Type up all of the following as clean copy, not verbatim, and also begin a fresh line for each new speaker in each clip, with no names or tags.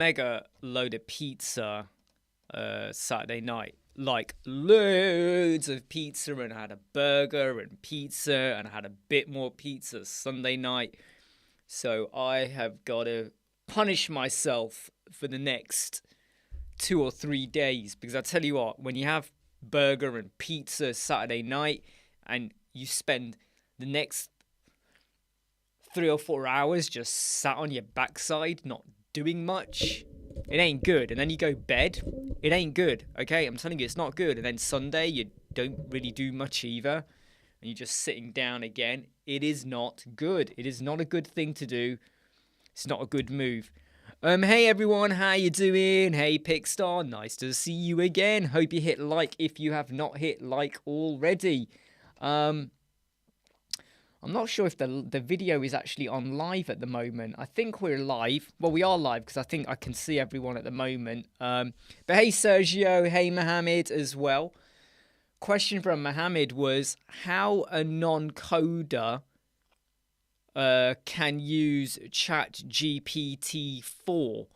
mega load of pizza Saturday night. Like loads of pizza, and I had a burger and pizza, and I had a bit more pizza Sunday night. So I have got to punish myself for the next 2 or 3 days, because I tell you what, when you have burger and pizza Saturday night and you spend the next 3 or 4 hours just sat on your backside not doing much, it ain't good. And then you go bed, it ain't good. Okay, I'm telling you, it's not good. And then Sunday you don't really do much either, and you're just sitting down again. It is not good. It is not a good thing to do. It's not a good move. Hey everyone, how you doing? Hey Pickstar, nice to see you again. Hope you hit like if you have not hit like already. I'm not sure if the video is actually on live at the moment. I think we're live. Well, we are live because I think I can see everyone at the moment. But hey Sergio, hey Mohammed as well. Question from Mohammed was, how a non-coder can use ChatGPT-4?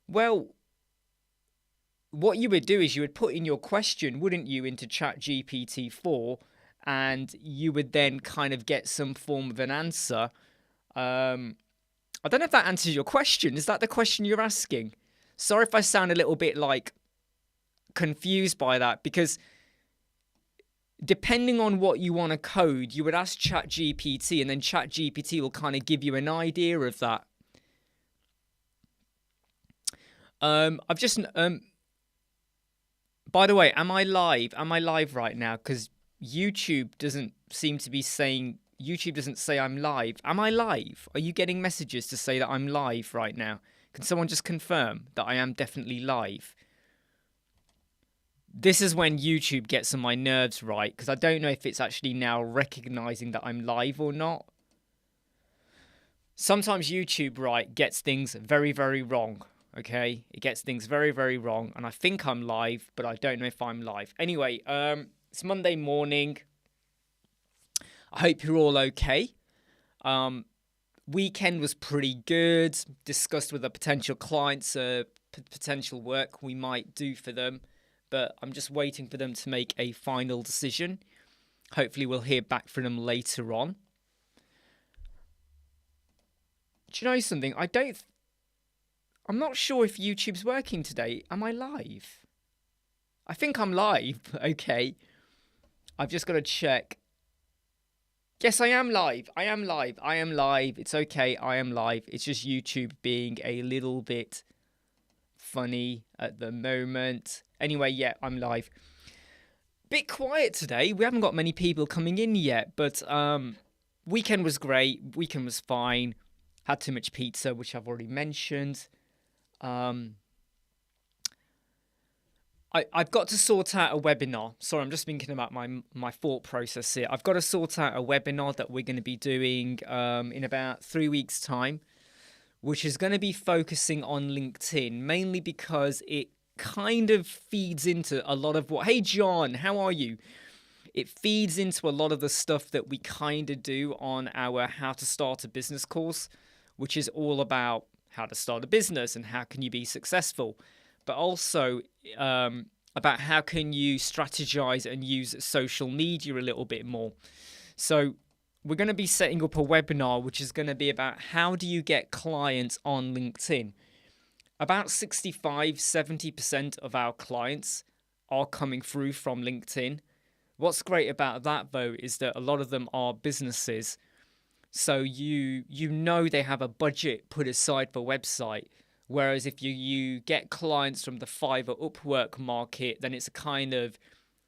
Well, what you would do is you would put in your question, wouldn't you, into ChatGPT-4, and you would then kind of get some form of an answer. I don't know if that answers your question. Is that the question you're asking? Sorry if I sound a little bit like confused by that, because depending on what you want to code, you would ask ChatGPT, and then ChatGPT will kind of give you an idea of that. I've just by the way, am I live? Am I live right now? Because YouTube doesn't seem to be saying, YouTube doesn't say I'm live. Am I live? Are you getting messages to say that I'm live right now? Can someone just confirm that I am definitely live? This is when YouTube gets on my nerves, right? Because I don't know if it's actually now recognizing that I'm live or not. Sometimes YouTube, right, gets things very, very wrong, okay? It gets things very, very wrong, and I think I'm live, but I don't know if I'm live. Anyway, it's Monday morning. I hope you're all okay. Weekend was pretty good. Discussed with the potential clients potential work we might do for them, but I'm just waiting for them to make a final decision. Hopefully we'll hear back from them later on. Do you know something? I'm not sure if YouTube's working today. Am I live? I think I'm live. Okay. I've just got to check. Yes, I am live. I am live. I am live. It's okay. I am live. It's just YouTube being a little bit funny at the moment. Anyway, yeah, I'm live. Bit quiet today. We haven't got many people coming in yet, but weekend was great. Weekend was fine. Had too much pizza, which I've already mentioned. I've got to sort out a webinar. Sorry, I'm just thinking about my thought process here. I've got to sort out a webinar that we're going to be doing in about 3 weeks' time, which is going to be focusing on LinkedIn, mainly because it kind of feeds into a lot of what... Hey, John, how are you? It feeds into a lot of the stuff that we kind of do on our How to Start a Business course, which is all about how to start a business and how can you be successful, but also about how can you strategize and use social media a little bit more. So we're going to be setting up a webinar, which is going to be about how do you get clients on LinkedIn. About 65-70% of our clients are coming through from LinkedIn. What's great about that, though, is that a lot of them are businesses. So you know they have a budget put aside for website. Whereas if you get clients from the Fiverr Upwork market, then it's a kind of,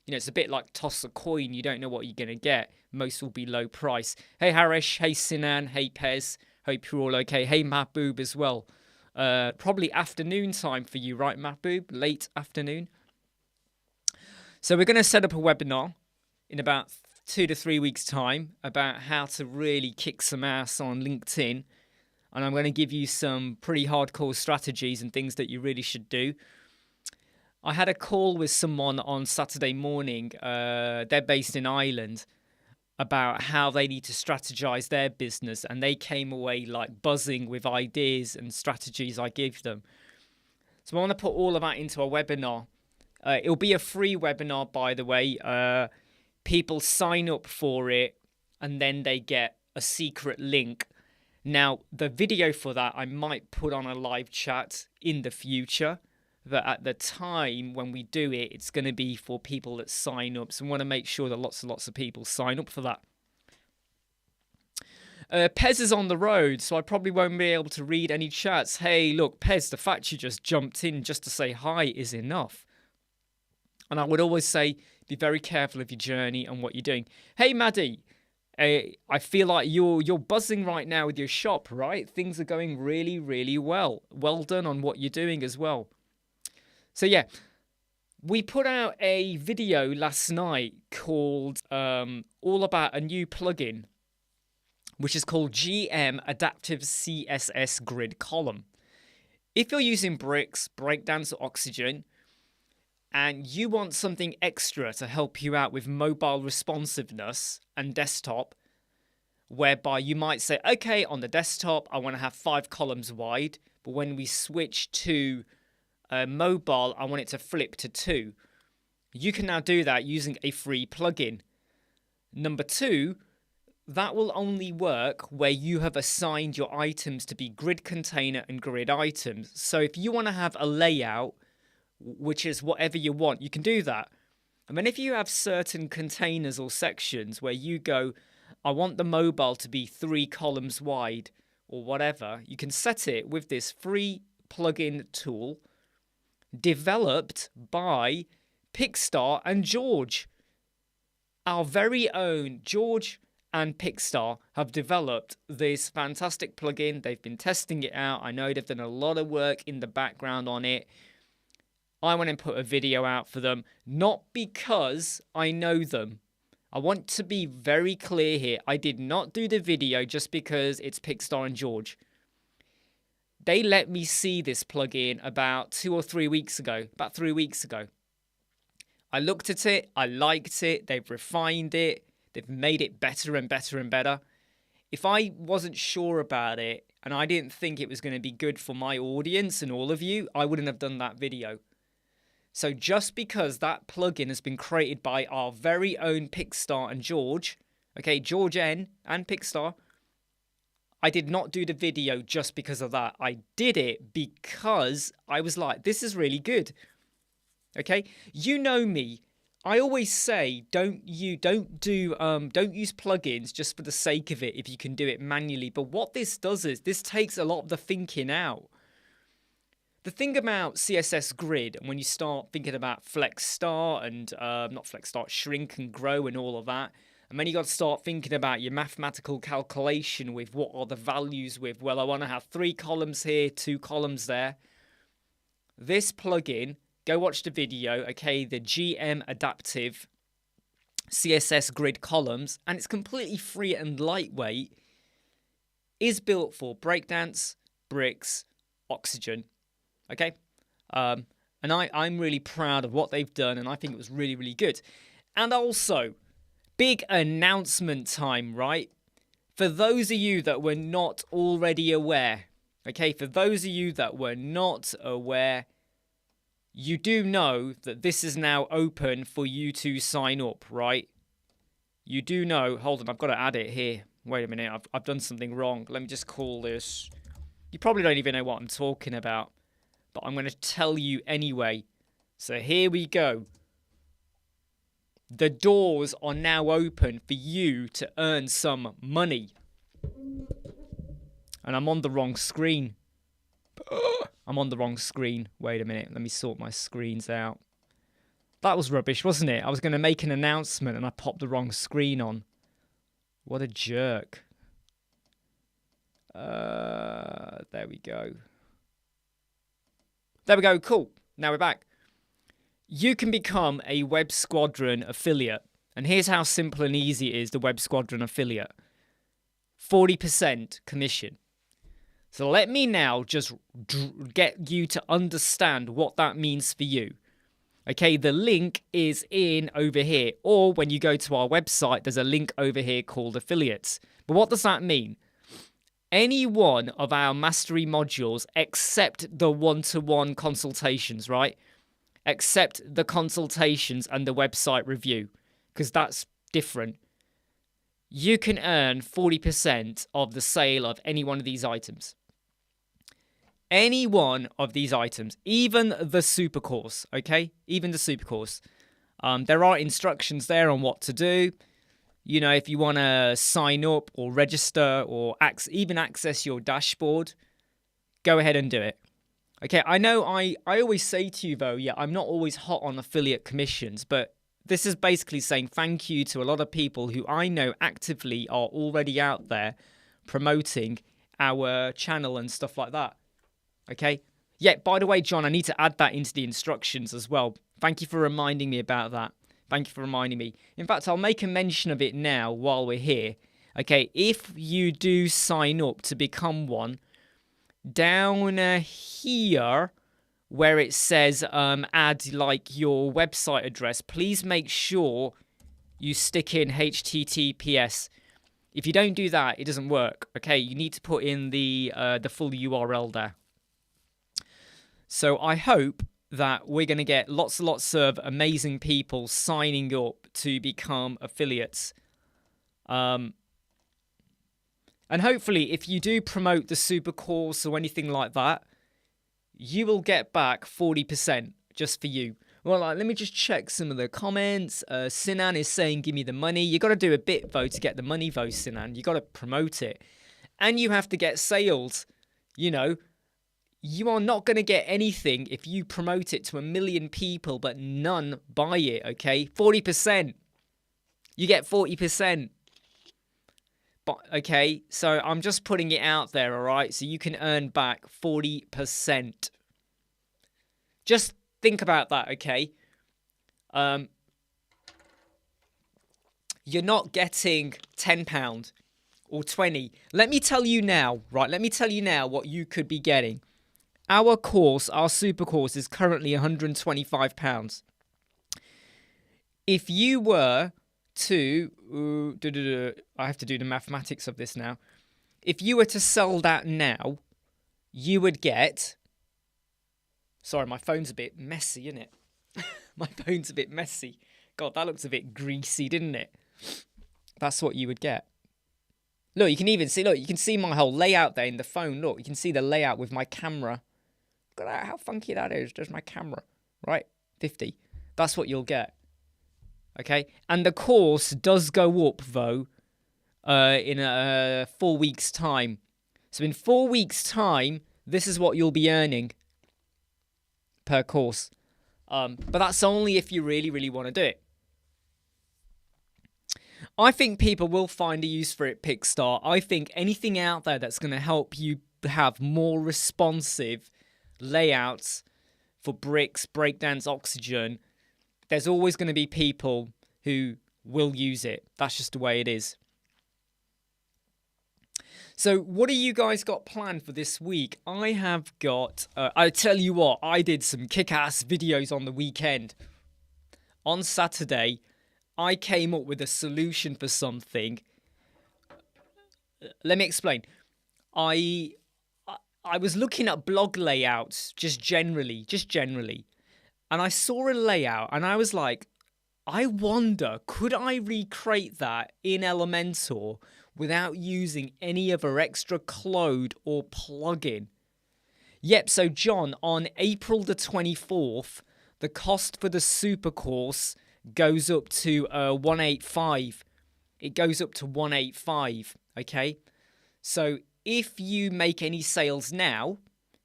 it's a bit like toss a coin. You don't know what you're going to get. Most will be low price. Hey, Harish. Hey, Sinan. Hey, Pez. Hope you're all okay. Hey, Mahboob as well. Probably afternoon time for you, right, Mahboob? Late afternoon. So we're going to set up a webinar in about 2 to 3 weeks' time about how to really kick some ass on LinkedIn. And I'm going to give you some pretty hardcore strategies and things that you really should do. I had a call with someone on Saturday morning. They're based in Ireland. about how they need to strategize their business, and they came away like buzzing with ideas and strategies I gave them. So I want to put all of that into a webinar. It'll be a free webinar, by the way. People sign up for it and then they get a secret link. Now, the video for that I might put on a live chat in the future, but at the time when we do it, it's going to be for people that sign up. So I want to make sure that lots and lots of people sign up for that. Pez is on the road, so I probably won't be able to read any chats. Hey, look, Pez, the fact you just jumped in just to say hi is enough. And I would always say, be very careful of your journey and what you're doing. Hey, Maddie, I feel like you're buzzing right now with your shop, right? Things are going really, really well. Well done on what you're doing as well. So yeah, we put out a video last night called all about a new plugin, which is called GM Adaptive CSS Grid Column. If you're using Bricks, Breakdance, or Oxygen, and you want something extra to help you out with mobile responsiveness and desktop, whereby you might say, okay, on the desktop, I want to have 5 columns wide, but when we switch to mobile, I want it to flip to 2. You can now do that using a free plugin. Number 2, that will only work where you have assigned your items to be grid container and grid items. So if you want to have a layout, which is whatever you want, you can do that. And then if you have certain containers or sections where you go, I want the mobile to be 3 columns wide or whatever, you can set it with this free plugin tool developed by Pixstar and George. Our very own George and Pixstar have developed this fantastic plugin. They've been testing it out. I know they've done a lot of work in the background on it. I went and put a video out for them, not because I know them. I want to be very clear here. I did not do the video just because it's Pixstar and George. They let me see this plugin about 2 or 3 weeks ago, about 3 weeks ago. I looked at it, I liked it, they've refined it, they've made it better and better and better. If I wasn't sure about it and I didn't think it was going to be good for my audience and all of you, I wouldn't have done that video. So just because that plugin has been created by our very own Pixstar and George, okay, George N and Pixstar, I did not do the video just because of that. I did it because I was like, this is really good. Okay, you know me. I always say don't use plugins just for the sake of it if you can do it manually. But what this does is this takes a lot of the thinking out. The thing about CSS Grid, and when you start thinking about Flex Start and not Flex Start, Shrink and Grow and all of that, and then you got to start thinking about your mathematical calculation with what are the values with. Well, I want to have 3 columns here, 2 columns there. This plugin, go watch the video, okay, the GM Adaptive CSS Grid Columns, and it's completely free and lightweight, is built for Breakdance, Bricks, Oxygen, okay? And I'm really proud of what they've done, and I think it was really, really good. And also, big announcement time, right? For those of you that were not already aware, okay, for those of you that were not aware, you do know that this is now open for you to sign up, right? You do know, hold on, I've got to add it here. Wait a minute, I've done something wrong. Let me just call this. You probably don't even know what I'm talking about, but I'm going to tell you anyway. So here we go. The doors are now open for you to earn some money. And I'm on the wrong screen. I'm on the wrong screen. Wait a minute. Let me sort my screens out. That was rubbish, wasn't it? I was going to make an announcement and I popped the wrong screen on. What a jerk. There we go. There we go. Cool. Now we're back. You can become a Web Squadron affiliate. And here's how simple and easy it is, the Web Squadron affiliate. 40% commission. So let me now just get you to understand what that means for you. Okay, the link is in over here. Or when you go to our website, there's a link over here called affiliates. But what does that mean? Any one of our mastery modules except the one-to-one consultations, right? Except the consultations and the website review, because that's different. You can earn 40% of the sale of any one of these items. Any one of these items, even the super course, okay? Even the super course. There are instructions there on what to do. You know, if you want to sign up or register or even access your dashboard, go ahead and do it. Okay, I know I always say to you, though, yeah, I'm not always hot on affiliate commissions, but this is basically saying thank you to a lot of people who I know actively are already out there promoting our channel and stuff like that. Okay? Yeah, by the way, John, I need to add that into the instructions as well. Thank you for reminding me about that. Thank you for reminding me. In fact, I'll make a mention of it now while we're here. Okay, if you do sign up to become one, down here where it says add like your website address, please make sure you stick in HTTPS. If you don't do that, it doesn't work. Okay, you need to put in the full URL there. So I hope that we're going to get lots and lots of amazing people signing up to become affiliates. And hopefully, if you do promote the super course or anything like that, you will get back 40% just for you. Well, let me just check some of the comments. Sinan is saying, give me the money. You got to do a bit, though, to get the money, though, Sinan. You got to promote it. And you have to get sales. You know, you are not going to get anything if you promote it to 1 million people, but none buy it, okay? 40%. You get 40%. But, okay, so I'm just putting it out there, all right? So you can earn back 40%. Just think about that, okay? You're not getting £10 or 20. Let me tell you now, right? Let me tell you now what you could be getting. Our course, our super course, is currently £125. If you were to... I have to do the mathematics of this now. If you were to sell that now, you would get... Sorry, my phone's a bit messy, isn't it? My phone's a bit messy. God, that looks a bit greasy, didn't it? That's what you would get. Look, you can even see, look, you can see my whole layout there in the phone. Look, you can see the layout with my camera. Look at that, how funky that is. There's my camera, right? 50. That's what you'll get. Okay? And the course does go up, though, in 4 weeks' time. So in 4 weeks' time, this is what you'll be earning per course. But that's only if you really, really want to do it. I think people will find a use for it, Pickstar. I think anything out there that's going to help you have more responsive layouts for bricks, breakdowns, oxygen, there's always going to be people who will use it. That's just the way it is. So what do you guys got planned for this week? I have got, I tell you what, I did some kick-ass videos on the weekend. On Saturday, I came up with a solution for something. Let me explain. I was looking at blog layouts just generally, and I saw a layout and I was like, I wonder, could I recreate that in Elementor without using any other extra code or plugin? Yep, so John, on April the 24th, the cost for the super course goes up to 185. It goes up to 185, okay? So if you make any sales now,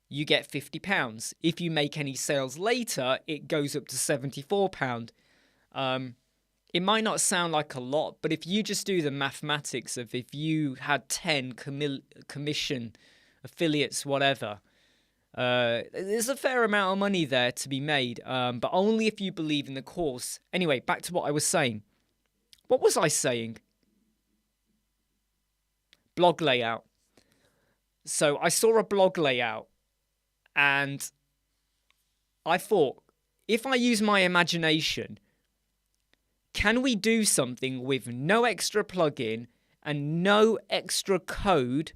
you get £50. If you make any sales later, it goes up to £74. It might not sound like a lot, but if you just do the mathematics of if you had 10 commission affiliates, whatever, there's a fair amount of money there to be made, but only if you believe in the course. Anyway, back to what I was saying. What was I saying? Blog layout. So I saw a blog layout and I thought, if I use my imagination, can we do something with no extra plugin and no extra code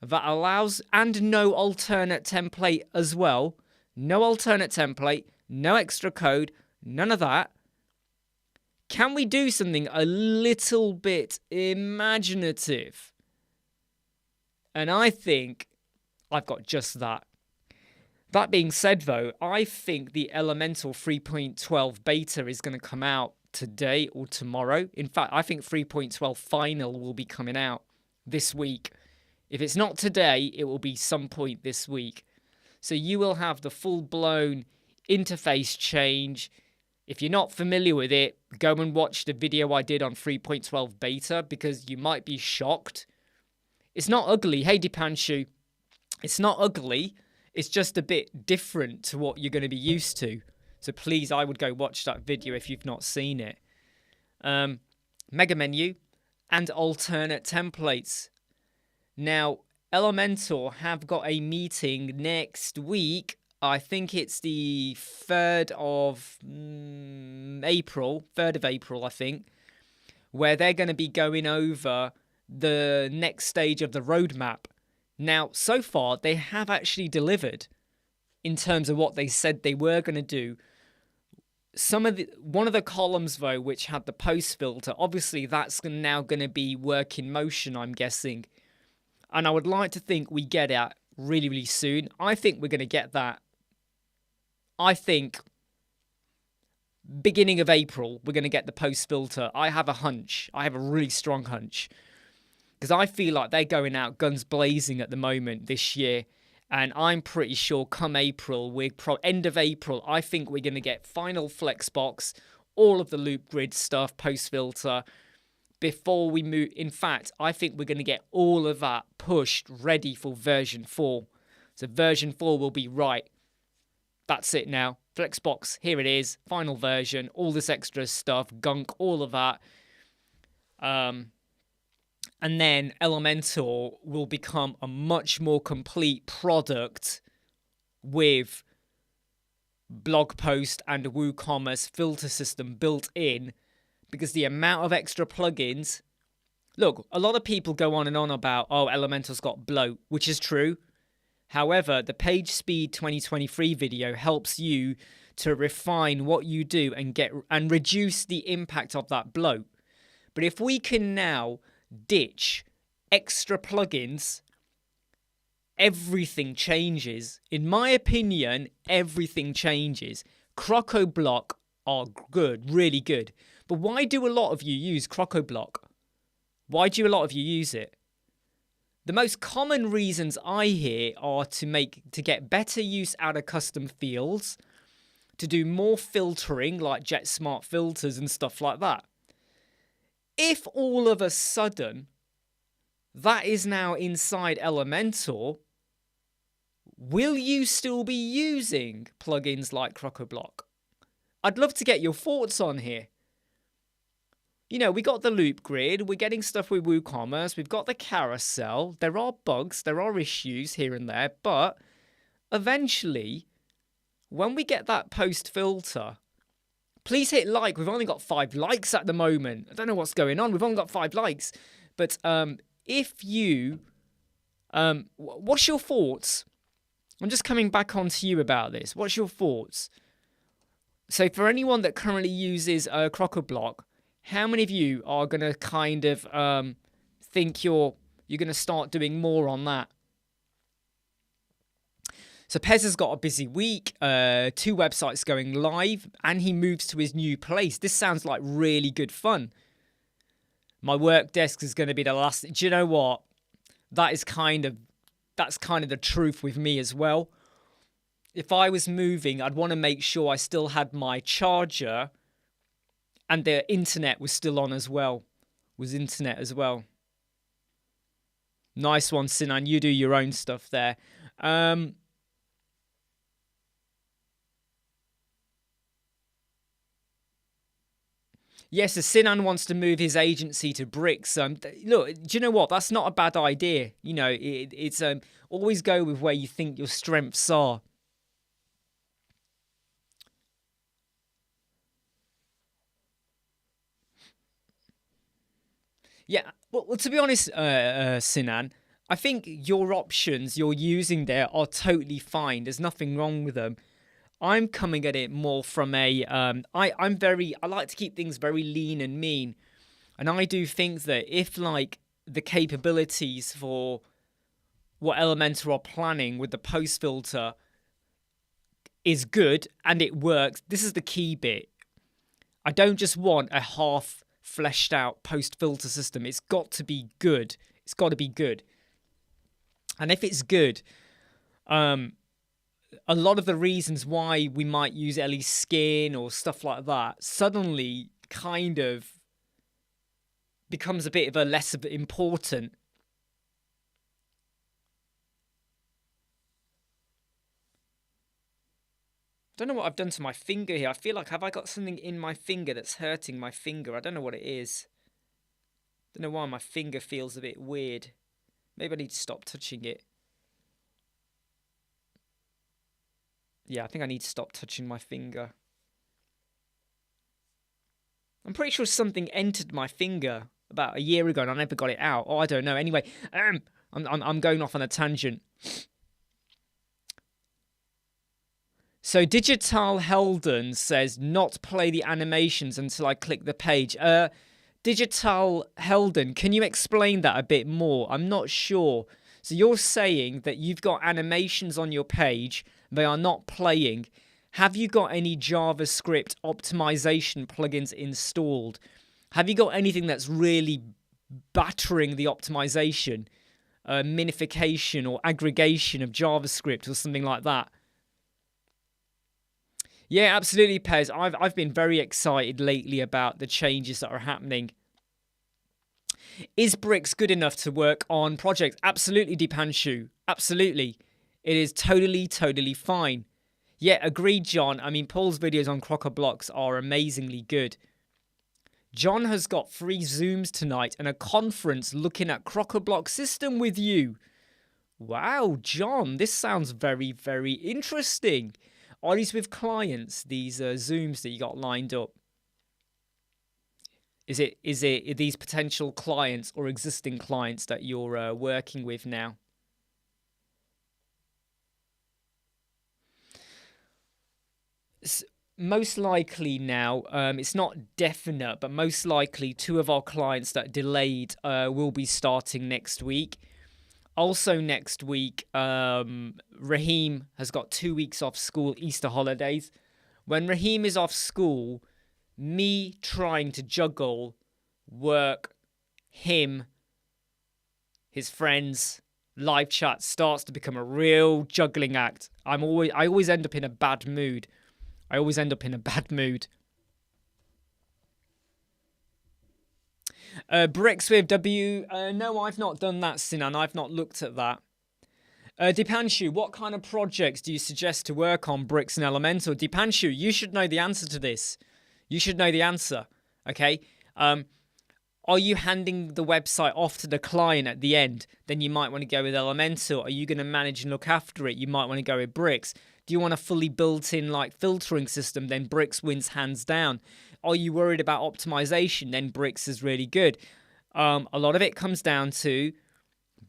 that allows, and no alternate template as well? No alternate template, no extra code, none of that. Can we do something a little bit imaginative? And I think I've got just that. That being said, though, I think the Elementor 3.12 beta is going to come out today or tomorrow. In fact, I think 3.12 final will be coming out this week. If it's not today, it will be some point this week. So you will have the full-blown interface change. If you're not familiar with it, go and watch the video I did on 3.12 beta, because you might be shocked. It's not ugly. Hey, Dipanshu, it's not ugly. It's just a bit different to what you're going to be used to. So please, I would go watch that video if you've not seen it. Mega menu and alternate templates. Now, Elementor have got a meeting next week. I think it's the 3rd of April, I think, where they're going to be going over the next stage of the roadmap. Now, so far, they have actually delivered in terms of what they said they were going to do. One of the columns, though, which had the post filter, obviously that's now going to be work in motion, I'm guessing. And I would like to think we get it really, really soon. I think we're going to get that. I think beginning of April, we're going to get the post filter. I have a hunch. I have a really strong hunch. Because I feel like they're going out guns blazing at the moment this year. And I'm pretty sure come April, end of April, I think we're going to get final Flexbox, all of the loop grid stuff, post filter, before we move. In fact, I think we're going to get all of that pushed ready for version 4. So version 4 will be right. That's it now. Flexbox, here it is. Final version, all this extra stuff, gunk, all of that. And then Elementor will become a much more complete product with blog post and WooCommerce filter system built in, because the amount of extra plugins. Look, a lot of people go on and on about, oh, Elementor's got bloat, which is true. However, the Page Speed 2023 video helps you to refine what you do and reduce the impact of that bloat. But if we can now ditch extra plugins, everything changes. In my opinion, everything changes. CrocoBlock are good, really good. But why do a lot of you use CrocoBlock? Why do a lot of you use it? The most common reasons I hear are to get better use out of custom fields, to do more filtering like JetSmart filters and stuff like that. If all of a sudden that is now inside Elementor, will you still be using plugins like CrocoBlock? I'd love to get your thoughts on here. You know, we got the loop grid, we're getting stuff with WooCommerce, we've got the carousel, there are bugs, there are issues here and there, but eventually, when we get that post filter, please hit like. We've only got 5 likes at the moment. I don't know what's going on. We've only got 5 likes. But if you... what's your thoughts? I'm just coming back on to you about this. What's your thoughts? So for anyone that currently uses CrocoBlock, how many of you are going to kind of think you're going to start doing more on that? So Pez has got a busy week, 2 websites going live, and he moves to his new place. This sounds like really good fun. My work desk is going to be the last. Do you know what? That's kind of the truth with me as well. If I was moving, I'd want to make sure I still had my charger and the internet was still on as well. Nice one, Sinan. You do your own stuff there. Yes, as Sinan wants to move his agency to bricks. Look, do you know what? That's not a bad idea. You know, it's always go with where you think your strengths are. Yeah, well, to be honest, Sinan, I think your options you're using there are totally fine. There's nothing wrong with them. I'm coming at it more from a I like to keep things very lean and mean, and I do think that if like the capabilities for what Elementor are planning with the post filter is good and it works, this is the key bit. I don't just want a half fleshed out post filter system. It's got to be good. It's got to be good. And if it's good, a lot of the reasons why we might use Ellie skin or stuff like that suddenly kind of becomes a bit of a less of important. Don't know what I've done to my finger here. I feel like, have I got something in my finger that's hurting my finger? I don't know what it is. Don't know why my finger feels a bit weird. Maybe I need to stop touching it. Yeah, I think I need to stop touching my finger. I'm pretty sure something entered my finger about a year ago and I never got it out. Oh, I don't know. Anyway, I'm going off on a tangent. So Digital Helden says not play the animations until I click the page. Digital Helden, can you explain that a bit more? I'm not sure. So you're saying that you've got animations on your page, they are not playing. Have you got any JavaScript optimization plugins installed? Have you got anything that's really battering the optimization, minification or aggregation of JavaScript or something like that? Yeah, absolutely, Pez. I've been very excited lately about the changes that are happening. Is Bricks good enough to work on projects? Absolutely, Dipanshu. Absolutely. It is totally fine. Yeah, agreed, John. I mean, Paul's videos on Crocker Blocks are amazingly good. John has got 3 Zooms tonight and a conference looking at Crocker Block system with you. Wow, John, this sounds very interesting. Are these with clients, these Zooms that you got lined up? Is it these potential clients or existing clients that you're working with now? Most likely now, it's not definite, but most likely 2 of our clients that delayed will be starting next week. Also next week, Raheem has got 2 weeks off school, Easter holidays. When Raheem is off school, me trying to juggle work, him, his friends, live chat starts to become a real juggling act. I always end up in a bad mood. Bricks with W. No, I've not done that, Sinan. I've not looked at that. Dipanshu, what kind of projects do you suggest to work on, Bricks and Elementor? Dipanshu, you should know the answer to this. You should know the answer. Okay. Are you handing the website off to the client at the end? Then you might want to go with Elementor. Are you going to manage and look after it? You might want to go with Bricks. Do you want a fully built-in like filtering system? Then Bricks wins hands down. Are you worried about optimization? Then Bricks is really good. A lot of it comes down to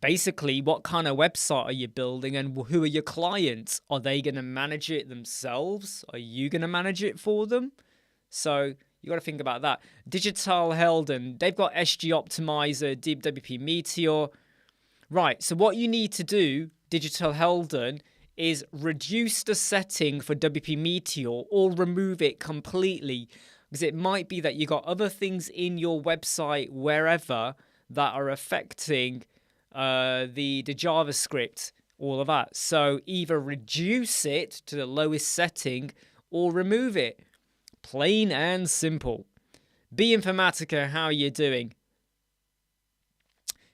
basically what kind of website are you building and who are your clients? Are they going to manage it themselves? Are you going to manage it for them? So you got to think about that. Digital Helden, they've got SG Optimizer, DWP Meteor. Right, so what you need to do, Digital Helden, is reduce the setting for WP Meteor or remove it completely. Because it might be that you got other things in your website, wherever, that are affecting the JavaScript, all of that. So either reduce it to the lowest setting or remove it. Plain and simple. B Informatica, how are you doing?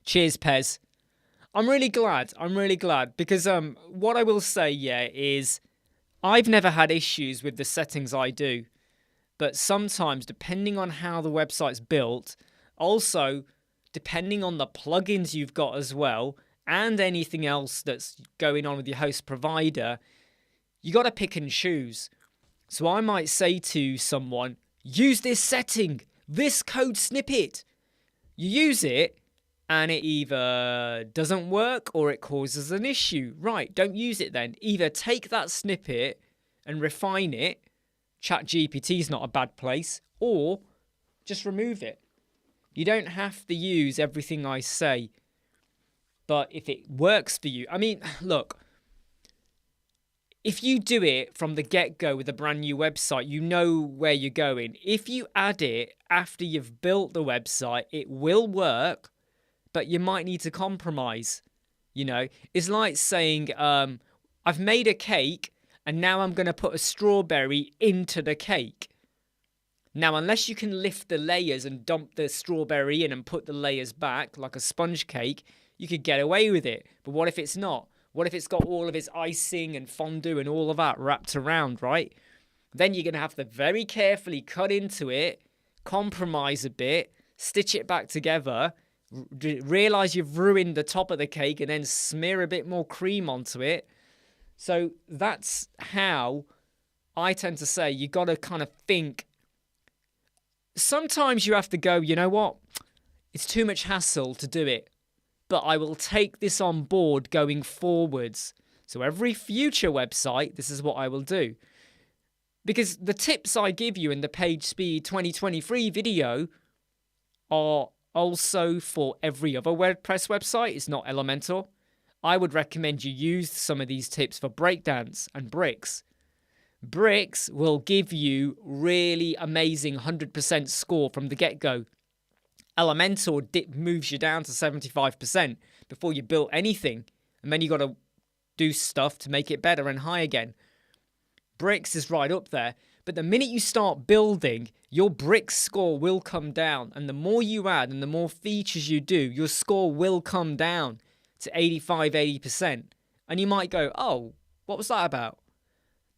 Cheers, Pez. I'm really glad because what I will say, yeah, is I've never had issues with the settings I do. But sometimes, depending on how the website's built, also depending on the plugins you've got as well, and anything else that's going on with your host provider, you got to pick and choose. So I might say to someone, use this setting, this code snippet. You use it and it either doesn't work or it causes an issue. Right, don't use it then. Either take that snippet and refine it. ChatGPT is not a bad place. Or just remove it. You don't have to use everything I say. But if it works for you, I mean, look, if you do it from the get-go with a brand new website, you know where you're going. If you add it after you've built the website, it will work, but you might need to compromise. You know, it's like saying, I've made a cake and now I'm going to put a strawberry into the cake. Now, unless you can lift the layers and dump the strawberry in and put the layers back like a sponge cake, you could get away with it. But what if it's not? What if it's got all of its icing and fondue and all of that wrapped around, right? Then you're going to have to very carefully cut into it, compromise a bit, stitch it back together, realize you've ruined the top of the cake and then smear a bit more cream onto it. So that's how I tend to say you got to kind of think. Sometimes you have to go, you know what? It's too much hassle to do it. But I will take this on board going forwards. So every future website, this is what I will do. Because the tips I give you in the Page Speed 2023 video are also for every other WordPress website. It's not Elementor. I would recommend you use some of these tips for breakdance and bricks. Bricks will give you really amazing 100% score from the get-go. Elementor moves you down to 75% before you built anything. And then you got to do stuff to make it better and high again. Bricks is right up there. But the minute you start building, your brick score will come down. And the more you add and the more features you do, your score will come down to 85, 80%. And you might go, oh, what was that about?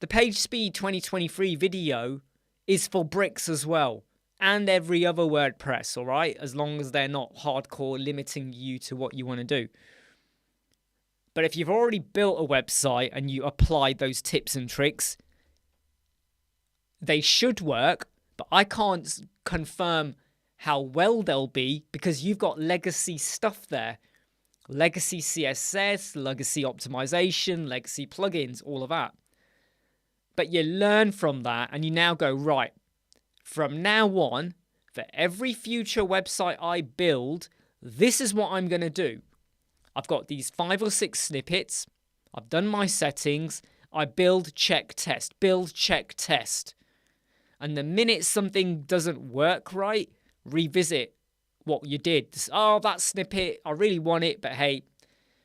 The Page Speed 2023 video is for bricks as well. And every other WordPress, all right? As long as they're not hardcore limiting you to what you want to do. But if you've already built a website and you applied those tips and tricks, they should work, but I can't confirm how well they'll be because you've got legacy stuff there. Legacy CSS, legacy optimization, legacy plugins, all of that. But you learn from that and you now go, right, from now on, for every future website I build, this is what I'm going to do. I've got these 5 or 6 snippets. I've done my settings. I build, check, test. Build, check, test. And the minute something doesn't work right, revisit what you did. Oh, that snippet, I really want it, but hey,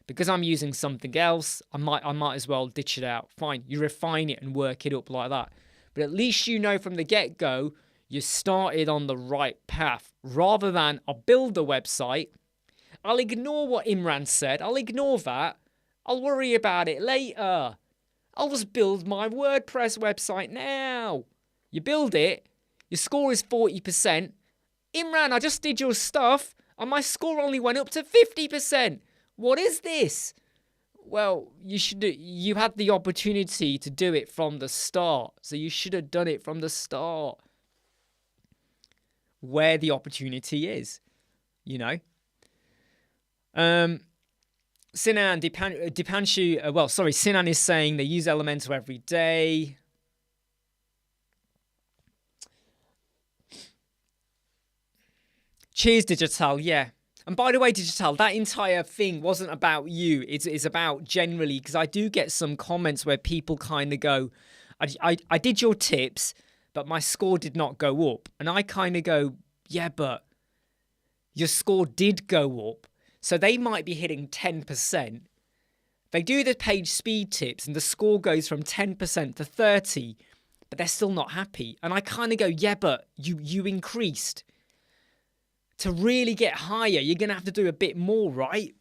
because I'm using something else, I might as well ditch it out. Fine, you refine it and work it up like that. But at least you know from the get-go, you started on the right path, rather than I'll build a website, I'll ignore what Imran said, I'll ignore that, I'll worry about it later. I'll just build my WordPress website now. You build it, your score is 40%. Imran, I just did your stuff, and my score only went up to 50%. What is this? Well, you had the opportunity to do it from the start, so you should have done it from the start. Where the opportunity is, you know. Sinan Dipanshu, Sinan is saying they use Elementor every day. Cheers, Digital, yeah. And by the way, Digital, that entire thing wasn't about you. It's about generally, because I do get some comments where people kind of go, I did your tips, but my score did not go up. And I kind of go, yeah, but your score did go up. So they might be hitting 10%. They do the page speed tips and the score goes from 10% to 30, but they're still not happy. And I kind of go, yeah, but you increased. To really get higher, you're going to have to do a bit more, right?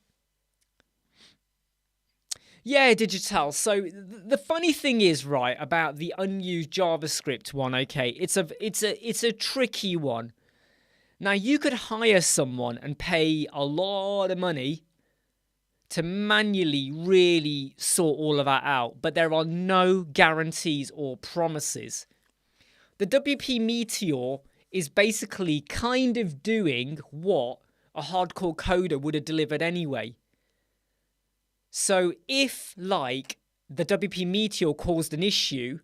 Yeah, Digital. So the funny thing is, right, about the unused JavaScript one, okay, it's a tricky one. Now, you could hire someone and pay a lot of money to manually really sort all of that out, but there are no guarantees or promises. The WP Meteor is basically kind of doing what a hardcore coder would have delivered anyway. So if, like, the WP Meteor caused an issue,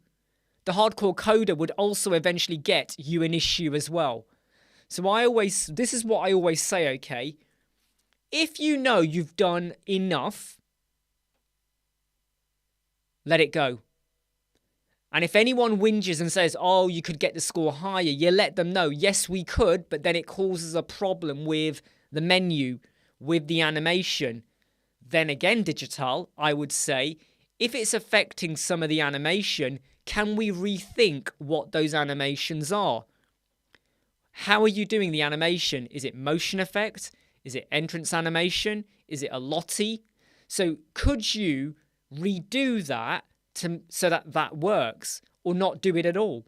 the hardcore coder would also eventually get you an issue as well. So this is what I always say, okay? If you know you've done enough, let it go. And if anyone whinges and says, oh, you could get the score higher, you let them know, yes, we could, but then it causes a problem with the menu, with the animation. Then again, Digital, I would say, if it's affecting some of the animation, can we rethink what those animations are? How are you doing the animation? Is it motion effect? Is it entrance animation? Is it a lottie? So could you redo that so that works, or not do it at all?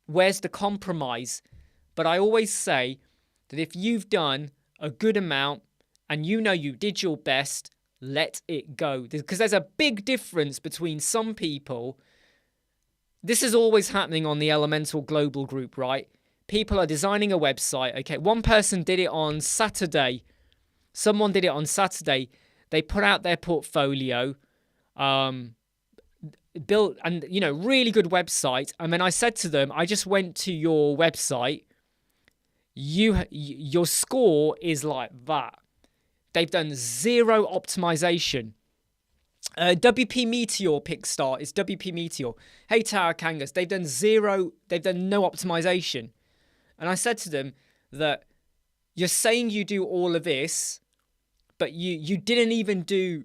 Where's the compromise? But I always say that if you've done a good amount and you know you did your best, let it go. Because there's a big difference between some people. This is always happening on the Elemental Global group, right? People are designing a website. Okay, one person did it on Saturday. Someone did it on Saturday. They put out their portfolio, built, and really good website. And then I said to them, I just went to your website. Your score is like that. They've done zero optimization. WP Meteor Pickstar is WP Meteor. Hey Tower Kangas, they've done no optimization. And I said to them that you're saying you do all of this, but you didn't even do.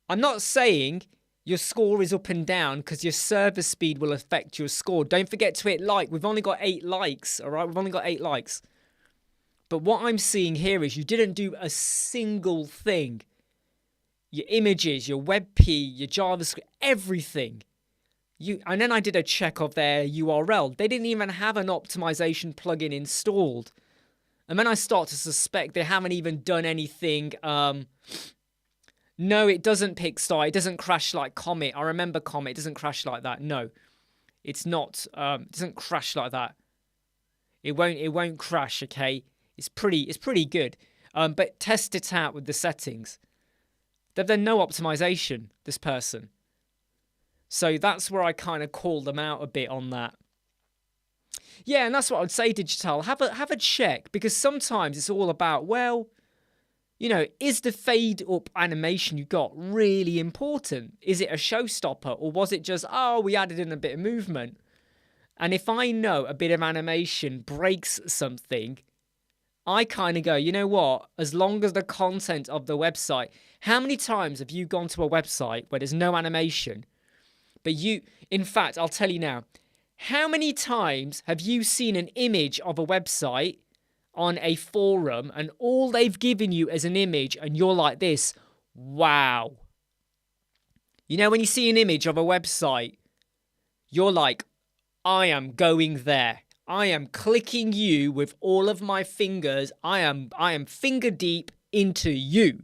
I'm not saying your score is up and down because your server speed will affect your score. Don't forget to hit like. We've only got 8 likes, all right? We've only got 8 likes. But what I'm seeing here is you didn't do a single thing. Your images, your WebP, your JavaScript, everything. And then I did a check of their URL. They didn't even have an optimization plugin installed. And then I start to suspect they haven't even done anything. No, it doesn't Pickstar. It doesn't crash like Comet. I remember Comet. It doesn't crash like that. No, it's not. It doesn't crash like that. It won't crash. Okay, it's pretty good. But test it out with the settings. They've done no optimization, this person. So that's where I kind of call them out a bit on that. Yeah, and that's what I would say, Digital. Have a check, because sometimes it's all about, well, is the fade up animation you got really important? Is it a showstopper, or was it just, oh, we added in a bit of movement? And if I know a bit of animation breaks something, I kind of go, you know what? As long as the content of the website, how many times have you gone to a website where there's no animation, but in fact, I'll tell you now, how many times have you seen an image of a website on a forum and all they've given you is an image and you're like this, wow. When you see an image of a website, you're like, I am going there. I am clicking you with all of my fingers. I am finger deep into you.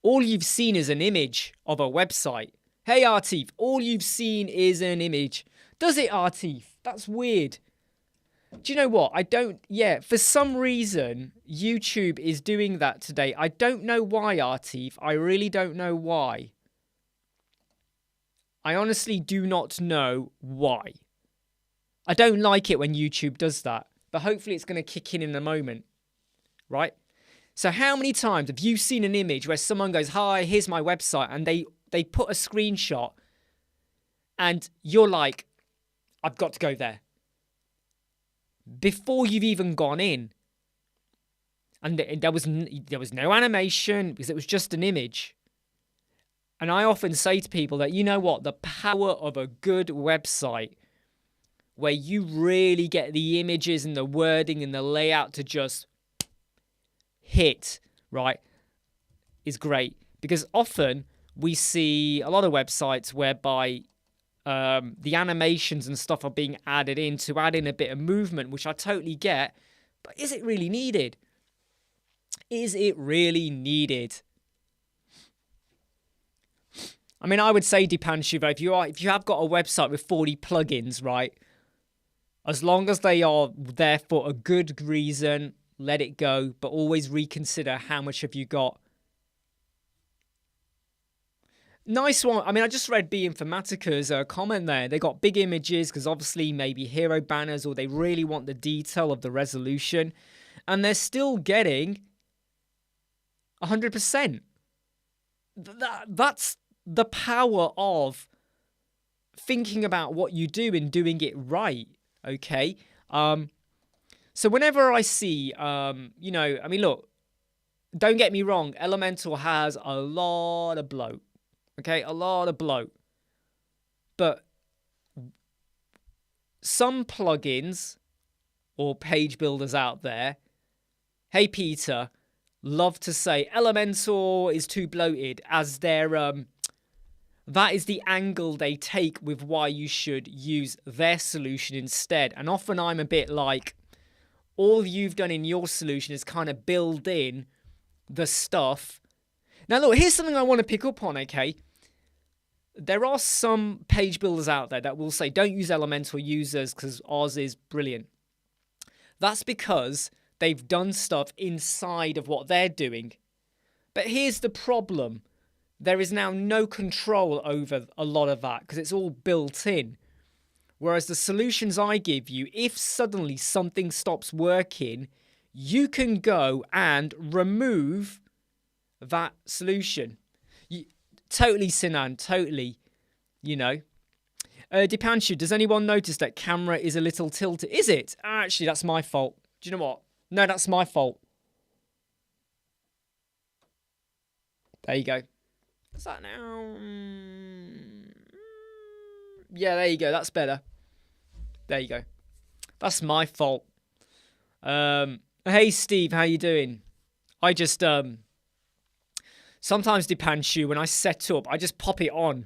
All you've seen is an image of a website. Hey, Artif, all you've seen is an image. Does it, Artif? That's weird. Do you know what? For some reason, YouTube is doing that today. I don't know why, Artif. I really don't know why. I honestly do not know why. I don't like it when YouTube does that, but hopefully it's going to kick in a moment, right? So how many times have you seen an image where someone goes, hi, here's my website, and they put a screenshot, and you're like, I've got to go there, before you've even gone in. And there was no animation, because it was just an image. And I often say to people that, you know what, the power of a good website, where you really get the images and the wording and the layout to just hit, right, is great. Because often we see a lot of websites whereby the animations and stuff are being added in to add in a bit of movement, which I totally get. But is it really needed? Is it really needed? I mean, I would say, Dipanshiva, if you have got a website with 40 plugins, right, as long as they are there for a good reason, let it go, but always reconsider how much have you got. Nice one. I mean, I just read B Informatica's comment there. They got big images because obviously maybe hero banners, or they really want the detail of the resolution, and they're still getting 100%. That's the power of thinking about what you do and doing it right. Okay. So whenever I see, I mean, look, don't get me wrong. Elemental has a lot of bloat. Okay, a lot of bloat. But some plugins or page builders out there, hey Peter, love to say Elementor is too bloated, as their that is the angle they take with why you should use their solution instead. And often I'm a bit like, all you've done in your solution is kind of build in the stuff. Now look, here's something I want to pick up on, okay? There are some page builders out there that will say, don't use Elementor users because ours is brilliant. That's because they've done stuff inside of what they're doing. But here's the problem. There is now no control over a lot of that because it's all built in. Whereas the solutions I give you, if suddenly something stops working, you can go and remove that solution. Totally, Sinan, totally, you know. Dipanshu, does anyone notice that camera is a little tilted? Is it? Actually, that's my fault. Do you know what? No, that's my fault. There you go. What's that now? Yeah, there you go. That's better. There you go. That's my fault. Hey, Steve, how you doing? I just, sometimes, Dipanshu, when I set up, I just pop it on.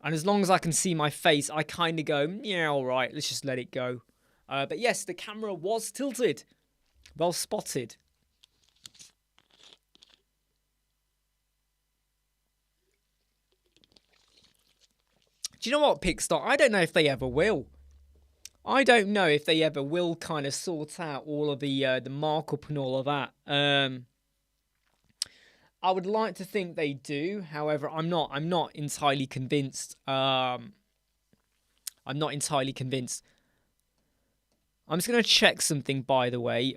And as long as I can see my face, I kind of go, yeah, all right, let's just let it go. But yes, the camera was tilted. Well spotted. Do you know what, Pixar? I don't know if they ever will. I don't know if they ever will kind of sort out all of the markup and all of that. I would like to think they do. However, I'm not entirely convinced. I'm not entirely convinced. I'm just going to check something, by the way.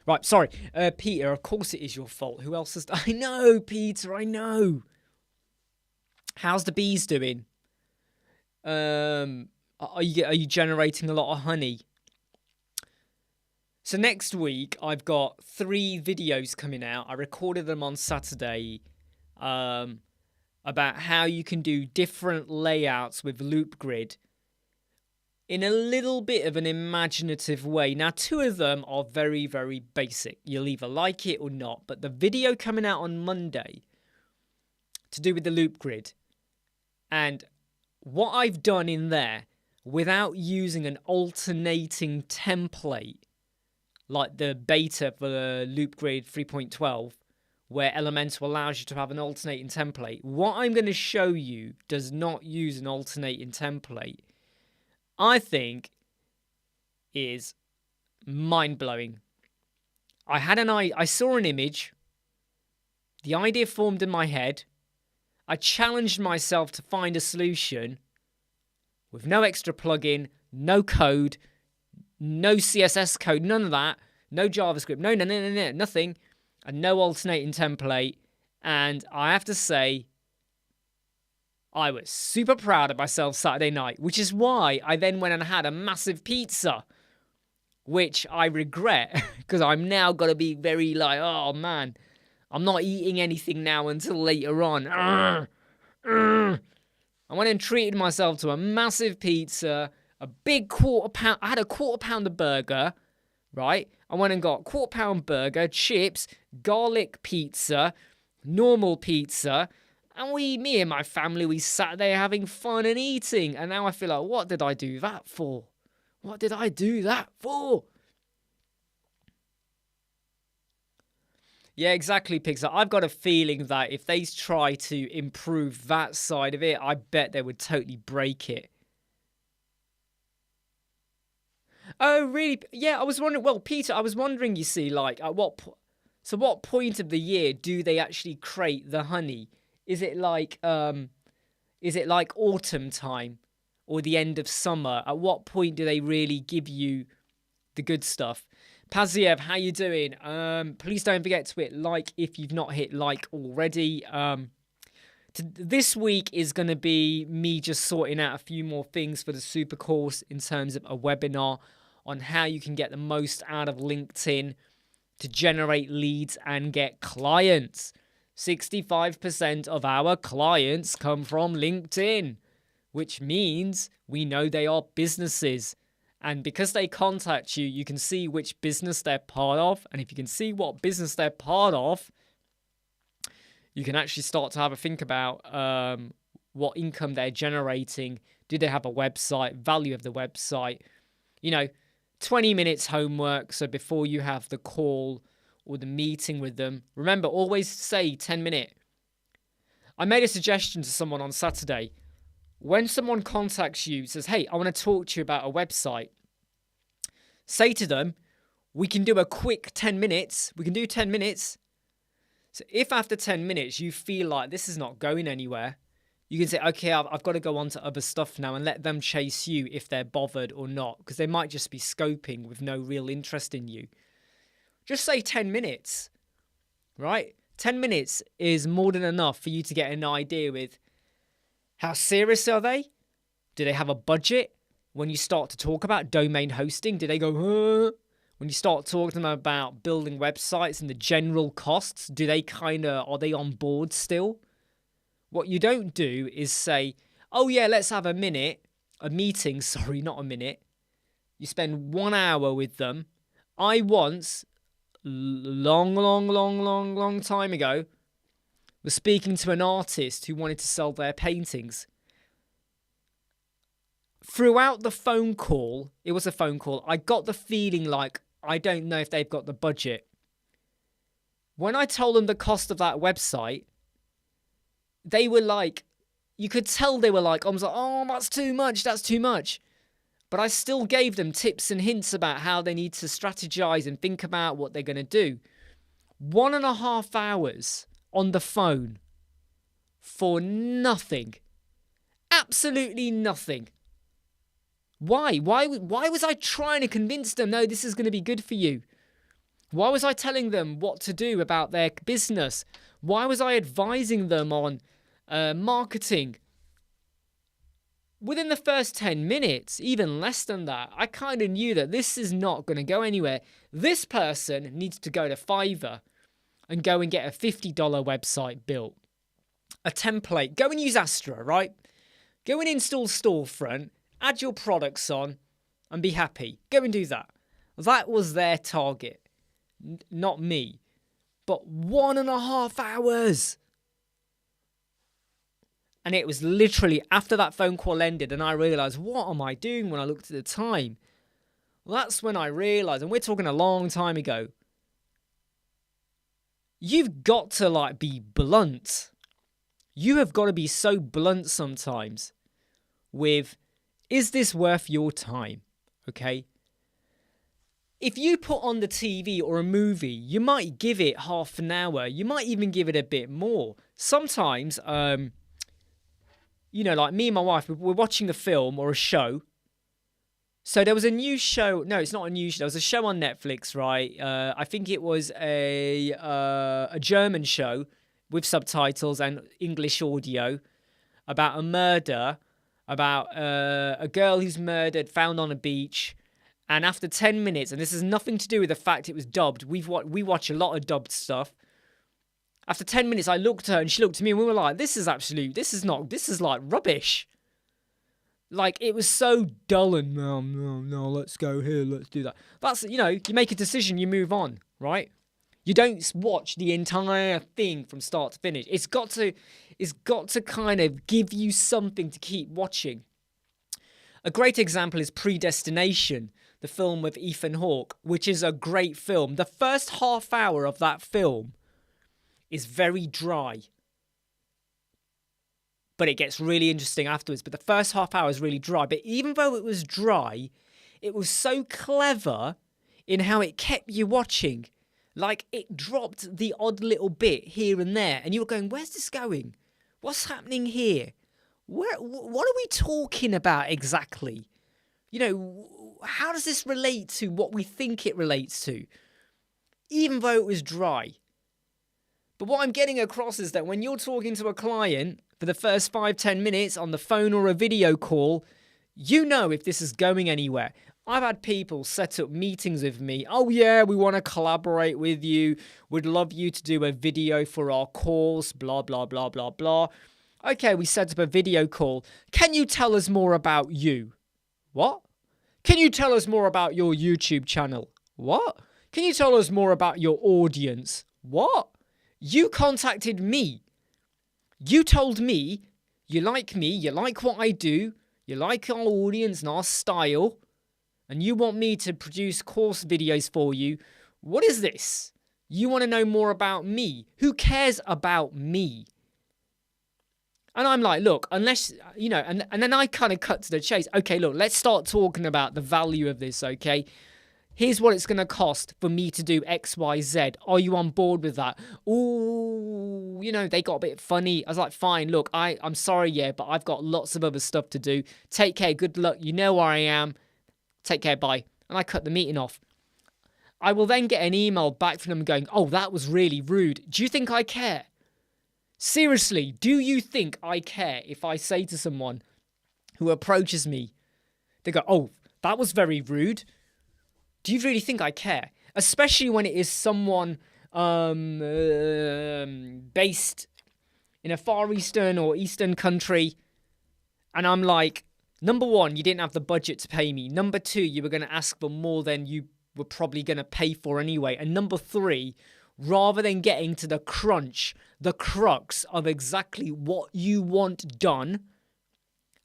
Right, sorry. Peter, of course it is your fault. Who else has... I know, Peter, I know. How's the bees doing? Are you generating a lot of honey? So next week, I've got 3 videos coming out. I recorded them on Saturday about how you can do different layouts with Loop Grid in a little bit of an imaginative way. Now, 2 of them are very, very basic. You'll either like it or not. But the video coming out on Monday to do with the Loop Grid and what I've done in there without using an alternating template like the beta for the Loop Grid 3.12, where Elementor allows you to have an alternating template. What I'm going to show you does not use an alternating template. I think is mind-blowing. I saw an image. The idea formed in my head. I challenged myself to find a solution with no extra plugin, no code, no CSS code, none of that, no JavaScript, no, nothing, and no alternating template. And I have to say, I was super proud of myself Saturday night, which is why I then went and had a massive pizza, which I regret because I'm now got to be very like, oh man, I'm not eating anything now until later on. I went and treated myself to a massive pizza, a big quarter pound. I had a quarter pounder burger, right? I went and got quarter pound burger, chips, garlic pizza, normal pizza. And me and my family, we sat there having fun and eating. And now I feel like, what did I do that for? What did I do that for? Yeah, exactly, Pixar. I've got a feeling that if they try to improve that side of it, I bet they would totally break it. Oh, really? Yeah, I was wondering. Well, Peter, I was wondering. You see, like, so what point of the year do they actually crate the honey? Is it like autumn time or the end of summer? At what point do they really give you the good stuff? Paziev, how you doing? Please don't forget to hit like if you've not hit like already. This week is going to be me just sorting out a few more things for the super course in terms of a webinar on how you can get the most out of LinkedIn to generate leads and get clients. 65% of our clients come from LinkedIn, which means we know they are businesses. And because they contact you, you can see which business they're part of. And if you can see what business they're part of, you can actually start to have a think about what income they're generating. Do they have a website? Value of the website? 20 minutes homework. So before you have the call or the meeting with them, remember, always say 10 minute. I made a suggestion to someone on Saturday. When someone contacts you, says, hey, I want to talk to you about a website, say to them, we can do a quick 10 minutes. We can do 10 minutes. So if after 10 minutes you feel like this is not going anywhere, you can say, okay, I've got to go on to other stuff now, and let them chase you if they're bothered or not, because they might just be scoping with no real interest in you. Just say 10 minutes, right? 10 minutes is more than enough for you to get an idea with how serious are they? Do they have a budget? When you start to talk about domain hosting, do they go, huh? When you start talking to them about building websites and the general costs, are they on board still? What you don't do is say, oh yeah, let's have a meeting, not a minute. You spend 1 hour with them. I once, long time ago, was speaking to an artist who wanted to sell their paintings. Throughout the phone call, it was a phone call, I got the feeling like, I don't know if they've got the budget. When I told them the cost of that website, they were like, you could tell they were like, I was like, oh, that's too much. But I still gave them tips and hints about how they need to strategize and think about what they're going to do. 1.5 hours on the phone for nothing. Absolutely nothing. Why? Why was I trying to convince them, no, this is going to be good for you? Why was I telling them what to do about their business? Why was I advising them on marketing? Within the first 10 minutes, even less than that, I kind of knew that this is not going to go anywhere. This person needs to go to Fiverr and go and get a $50 website built. A template. Go and use Astra, right? Go and install Storefront. Add your products on and be happy. Go and do that. That was their target. Not me. But 1.5 hours. And it was literally after that phone call ended and I realised, what am I doing when I looked at the time? Well, that's when I realised, and we're talking a long time ago, you've got to be blunt. You have got to be so blunt sometimes with, is this worth your time? Okay. If you put on the TV or a movie, you might give it half an hour. You might even give it a bit more. Sometimes, like me and my wife, we're watching a film or a show. So there was a new show. No, it's not a new show. There was a show on Netflix, right? I think it was a German show with subtitles and English audio about a murder, about a girl who's murdered, found on a beach. And after 10 minutes, and this has nothing to do with the fact it was dubbed. We watch a lot of dubbed stuff. After 10 minutes, I looked at her and she looked at me and we were like, this is like rubbish. Like, it was so dull and no, let's go here, let's do that. That's, you make a decision, you move on, right? You don't watch the entire thing from start to finish. It's got to kind of give you something to keep watching. A great example is Predestination, the film with Ethan Hawke, which is a great film. The first half hour of that film is very dry, but it gets really interesting afterwards. But the first half hour is really dry. But even though it was dry, it was so clever in how it kept you watching. Like, it dropped the odd little bit here and there, and you were going, where's this going? What's happening here? What are we talking about exactly? You know, how does this relate to what we think it relates to? Even though it was dry. But what I'm getting across is that when you're talking to a client for the first 5-10 minutes on the phone or a video call, you know if this is going anywhere. I've had people set up meetings with me. Oh yeah, we want to collaborate with you. We'd love you to do a video for our course, blah, blah, blah, blah, blah. Okay, we set up a video call. Can you tell us more about you? What? Can you tell us more about your YouTube channel? What? Can you tell us more about your audience? What? You contacted me. You told me you like what I do, you like our audience and our style, and you want me to produce course videos for you. What is this? You want to know more about me? Who cares about me? And I'm like, look, unless, you know, and then I kind of cut to the chase. Okay, look, let's start talking about the value of this, okay? Here's what it's going to cost for me to do X, Y, Z. Are you on board with that? Ooh, you know, they got a bit funny. I was like, fine, look, I'm sorry, yeah, but I've got lots of other stuff to do. Take care, good luck. You know where I am. Take care, bye. And I cut the meeting off. I will then get an email back from them going, oh, that was really rude. Do you think I care? Seriously, do you think I care if I say to someone who approaches me, they go, oh, that was very rude. Do you really think I care? Especially when it is someone based in a Far Eastern or Eastern country. And I'm like, number one, you didn't have the budget to pay me. Number two, you were going to ask for more than you were probably going to pay for anyway. And number three, rather than getting to the crunch, the crux of exactly what you want done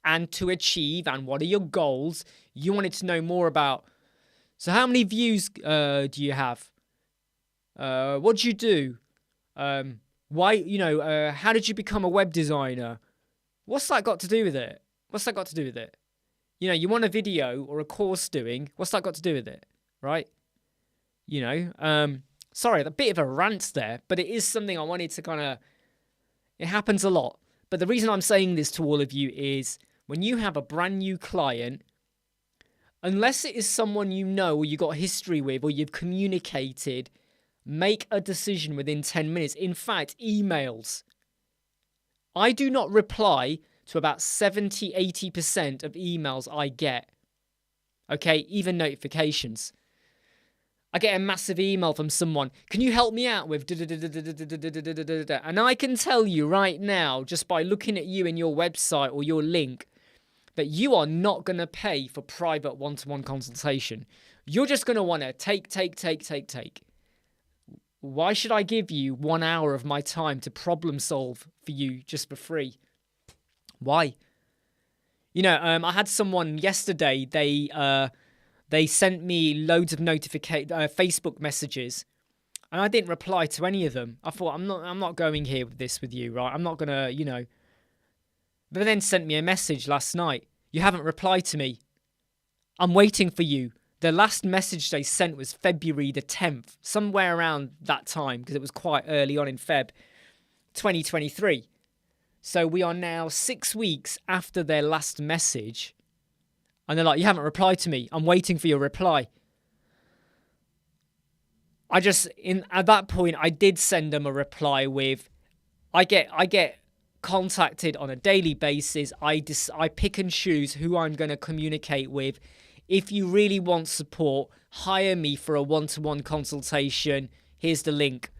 and to achieve and what are your goals, you wanted to know more about, so how many views do you have? What do you do? Why, you know, how did you become a web designer? What's that got to do with it? What's that got to do with it? You know, you want a video or a course doing, what's that got to do with it? Right? You know, sorry, a bit of a rant there, but it is something I wanted to kind of, it happens a lot. But the reason I'm saying this to all of you is when you have a brand new client, unless it is someone you know or you got history with or you've communicated, make a decision within 10 minutes. In fact, emails. I do not reply to about 70-80% of emails I get. Okay, even notifications. I get a massive email from someone. Can you help me out with da-da-da-da-da-da-da-da-da-da-da? And I can tell you right now, just by looking at you and your website or your link, that you are not going to pay for private one-to-one consultation. You're just going to want to take. Why should I give you 1 hour of my time to problem solve for you just for free? Why? You know, I had someone yesterday, they sent me loads of Facebook messages, and I didn't reply to any of them. I thought, I'm not going here with this with you, right? I'm not going to, you know. But then sent me a message last night. You haven't replied to me. I'm waiting for you. The last message they sent was February the 10th, somewhere around that time, because it was quite early on in Feb 2023. So we are now 6 weeks after their last message. And they're like, you haven't replied to me. I'm waiting for your reply. At that point, I did send them a reply with, I get contacted on a daily basis. I pick and choose who I'm going to communicate with. If you really want support, hire me for a one-to-one consultation. Here's the link.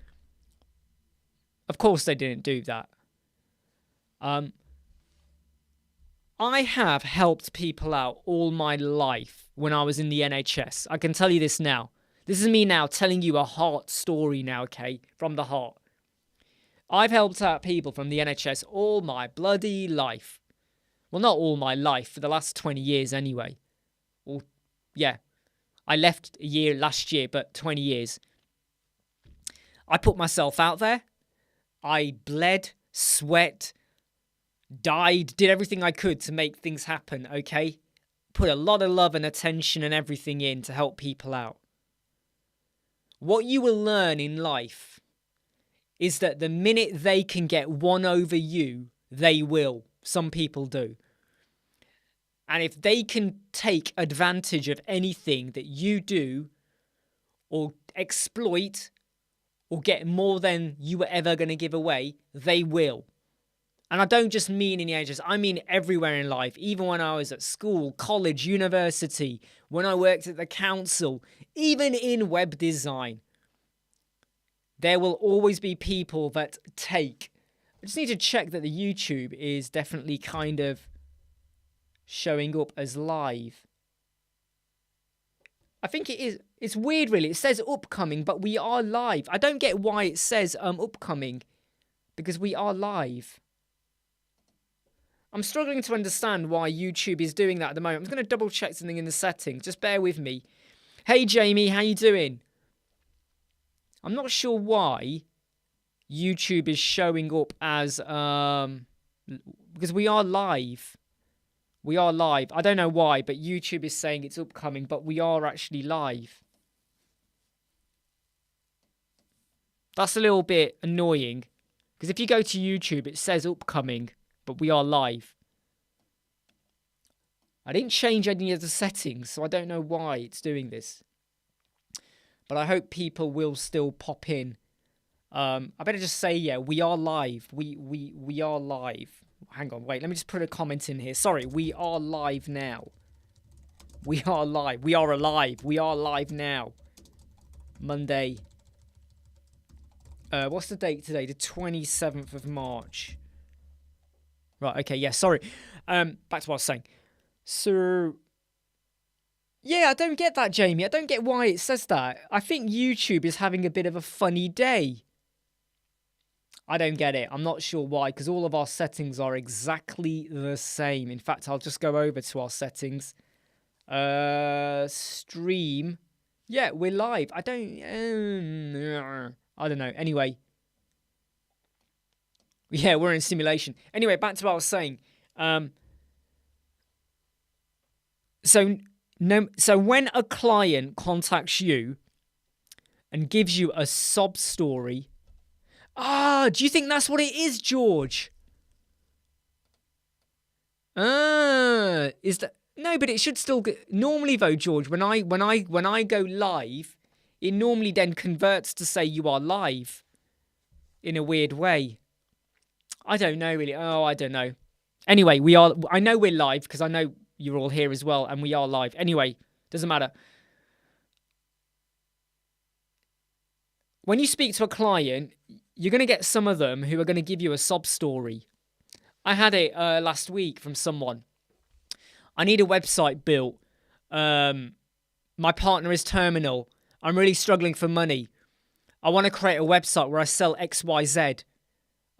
Of course they didn't do that. I have helped people out all my life when I was in the NHS. I can tell you this now. This is me now telling you a heart story now, okay? From the heart. I've helped out people from the NHS all my bloody life. Well, not all my life, for the last 20 years anyway. Well, yeah. I left a year last year, but 20 years. I put myself out there. I bled, sweat, died, did everything I could to make things happen, okay? put a lot of love and attention and everything in to help people out. What you will learn in life is that the minute they can get one over you, they will. Some people do. And if they can take advantage of anything that you do or exploit or get more than you were ever going to give away, they will. And I don't just mean in the ages, I mean everywhere in life. Even when I was at school, college, university, when I worked at the council, even in web design, there will always be people that take. I just need to check that the YouTube is definitely kind of showing up as live. I think it is. It's weird, really. It says upcoming, but we are live. I don't get why it says upcoming, because we are live. I'm struggling to understand why YouTube is doing that at the moment. I'm just going to double check something in the settings. Just bear with me. Hey, Jamie, how you doing? I'm not sure why YouTube is showing up as because we are live. We are live. I don't know why, but YouTube is saying it's upcoming, but we are actually live. That's a little bit annoying, because if you go to YouTube, it says upcoming, but we are live. I didn't change any of the settings, so I don't know why it's doing this. But I hope people will still pop in. I better just say, yeah, we are live. We are live. Hang on, wait, let me just put a comment in here. Sorry, we are live now. We are live. We are alive. We are live now. Monday. What's the date today? The 27th of March. Right, okay, yeah, sorry. Back to what I was saying. So, yeah, I don't get that, Jamie. I don't get why it says that. I think YouTube is having a bit of a funny day. I don't get it. I'm not sure why, because all of our settings are exactly the same. In fact, I'll just go over to our settings. Stream. Yeah, we're live. I don't know. Anyway. Yeah, we're in simulation. Anyway, back to what I was saying. So when a client contacts you and gives you a sob story, do you think that's what it is, George? Is that no? But it should still normally though, George. When I go live, it normally then converts to say you are live in a weird way. I don't know really. I don't know. Anyway, we are. I know we're live because I know you're all here as well, and we are live. Anyway, doesn't matter. When you speak to a client, you're going to get some of them who are going to give you a sob story. I had it last week from someone. I need a website built. My partner is terminal. I'm really struggling for money. I want to create a website where I sell XYZ.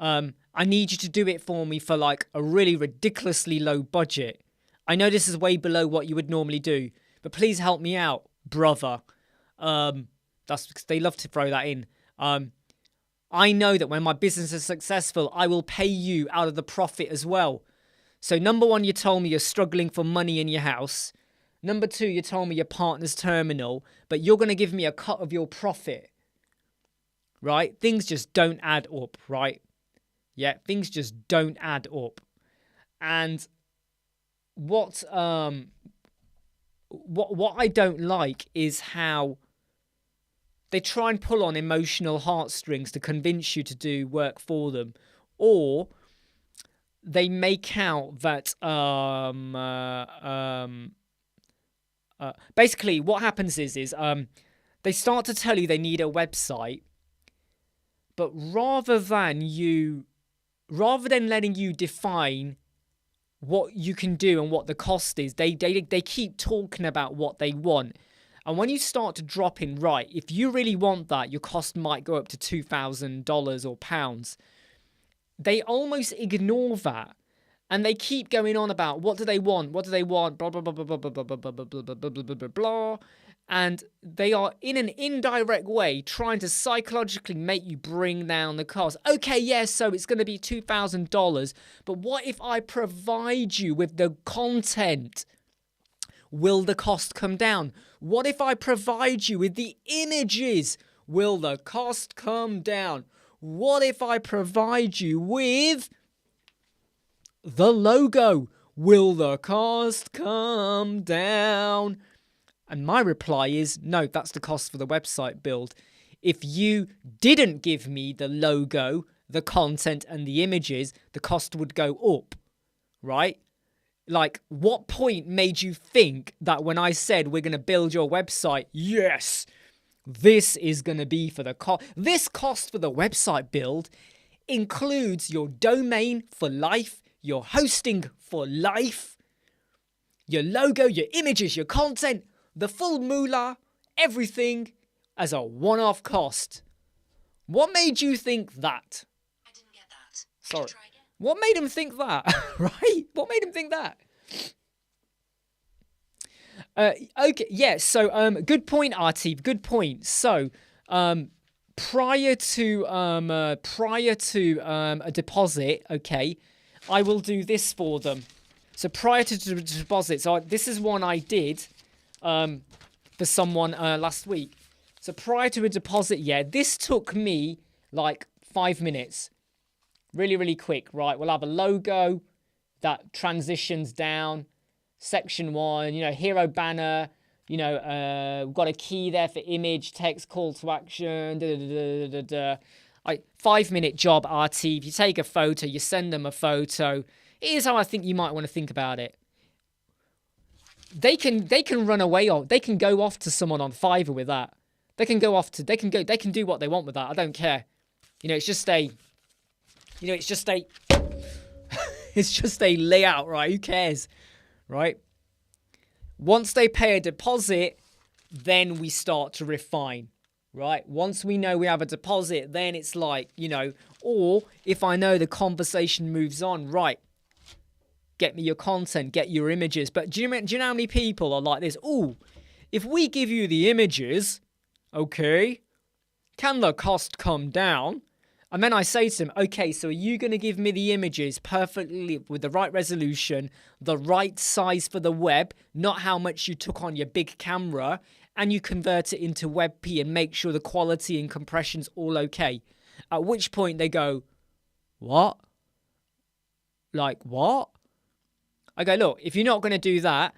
I need you to do it for me for like a really ridiculously low budget. I know this is way below what you would normally do, but please help me out, brother. That's because they love to throw that in. I know that when my business is successful, I will pay you out of the profit as well. So number one, you told me you're struggling for money in your house. Number two, you told me your partner's terminal, but you're going to give me a cut of your profit. Right? Things just don't add up, right? Yeah, things just don't add up. And what I don't like is how they try and pull on emotional heartstrings to convince you to do work for them, or they make out that basically what happens is they start to tell you they need a website, but rather than letting you define what you can do and what the cost is, they keep talking about what they want. And when you start to drop in, right, if you really want that, your cost might go up to $2,000 or pounds. They almost ignore that. And they keep going on about what do they want, blah, blah, blah, blah, blah, blah, blah, blah, blah, blah, blah, blah, blah, blah, blah. And they are, in an indirect way, trying to psychologically make you bring down the cost. Okay, yes, so it's going to be $2,000, but what if I provide you with the content Will the cost come down? What if I provide you with the images? Will the cost come down? What if I provide you with the logo? Will the cost come down? And my reply is no, that's the cost for the website build. If you didn't give me the logo, the content and the images, the cost would go up, right? Like, what point made you think that when I said we're going to build your website, yes, this is going to be for the cost. This cost for the website build includes your domain for life, your hosting for life, your logo, your images, your content, the full moolah, everything as a one-off cost. What made you think that?
I didn't get that.
Sorry. What made him think that? Right? What made him think that? Okay, yeah, so good point, RT. Good point. So prior to a deposit, okay, I will do this for them. So prior to the deposit, so this is one I did for someone last week. So prior to a deposit, yeah, this took me like 5 minutes. Really, really quick, right? We'll have a logo that transitions down. Section 1, hero banner, we've got a key there for image, text, call to action, 5-minute job, RT. If you take a photo, you send them a photo. Here's how I think you might want to think about it. They can run away, or they can go off to someone on Fiverr with that. They can do what they want with that. I don't care. It's just a layout, right? Who cares? Right? Once they pay a deposit, then we start to refine, right? Once we know we have a deposit, then it's like, or if I know the conversation moves on, right, get me your content, get your images. But do you know how many people are like this? Ooh, if we give you the images, okay, can the cost come down? And then I say to them, okay, so are you going to give me the images perfectly with the right resolution, the right size for the web, not how much you took on your big camera, and you convert it into WebP and make sure the quality and compression's all okay? At which point they go, what? Like, what? I go, look, if you're not going to do that,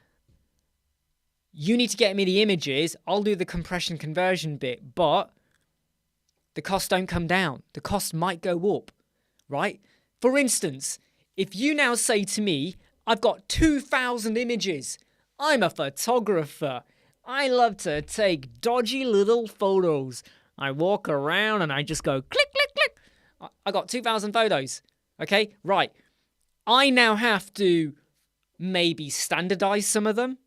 you need to get me the images. I'll do the compression conversion bit, but the costs don't come down. The cost might go up, right? For instance, if you now say to me, I've got 2,000 images. I'm a photographer. I love to take dodgy little photos. I walk around and I just go click, click, click. I got 2,000 photos. Okay, right. I now have to maybe standardize some of them.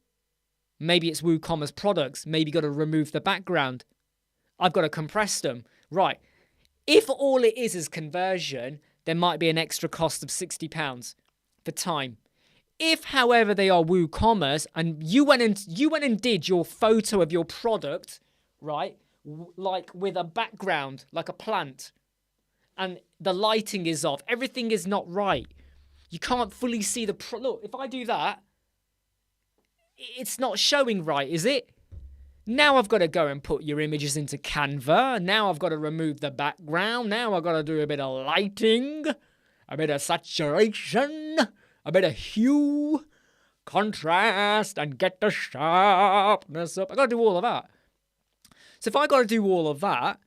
Maybe it's WooCommerce products. Maybe got to remove the background. I've got to compress them. Right, if all it is conversion, there might be an extra cost of £60 for time. If, however, they are WooCommerce and you went and did your photo of your product, right, like with a background, like a plant, and the lighting is off, everything is not right, you can't fully see the look, if I do that, it's not showing right, is it? Now I've got to go and put your images into Canva. Now I've got to remove the background. Now I've got to do a bit of lighting, a bit of saturation, a bit of hue, contrast, and get the sharpness up. I've got to do all of that. So if I've got to do all of that,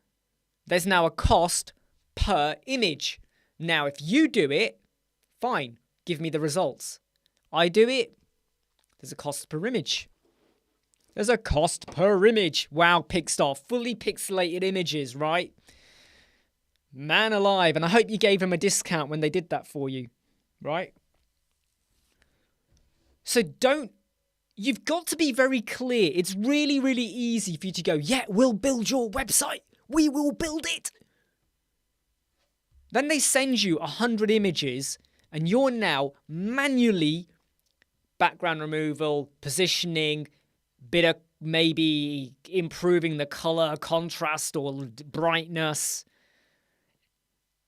there's now a cost per image. Now, if you do it, fine, give me the results. I do it, there's a cost per image. There's a cost per image. Wow, Pixar, fully pixelated images, right? Man alive. And I hope you gave them a discount when they did that for you, right? So you've got to be very clear. It's really, really easy for you to go, yeah, we'll build your website. We will build it. Then they send you 100 images and you're now manually background removal, positioning, bit of maybe improving the color, contrast, or brightness,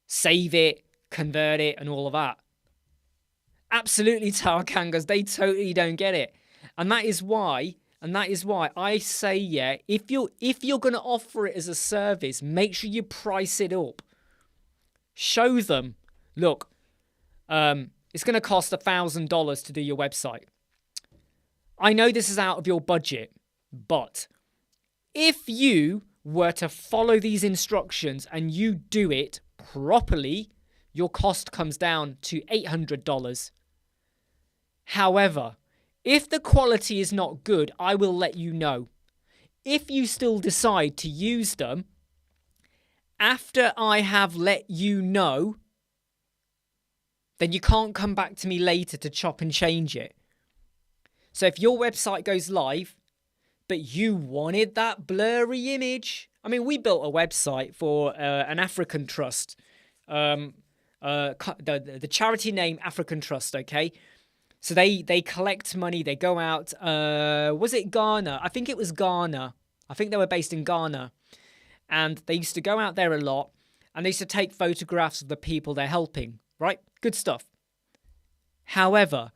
save it, convert it, and all of that. Absolutely, Tower Kangas, they totally don't get it. And that is why I say, yeah, if you're going to offer it as a service, make sure you price it up. Show them, look, it's going to cost $1,000 to do your website. I know this is out of your budget, but if you were to follow these instructions and you do it properly, your cost comes down to $800. However, if the quality is not good, I will let you know. If you still decide to use them, after I have let you know, then you can't come back to me later to chop and change it. So if your website goes live, but you wanted that blurry image, I mean, we built a website for an African trust, the charity name African Trust, okay? So they collect money, they go out, was it Ghana? I think it was Ghana. I think they were based in Ghana. And they used to go out there a lot, and they used to take photographs of the people they're helping, right? Good stuff. However,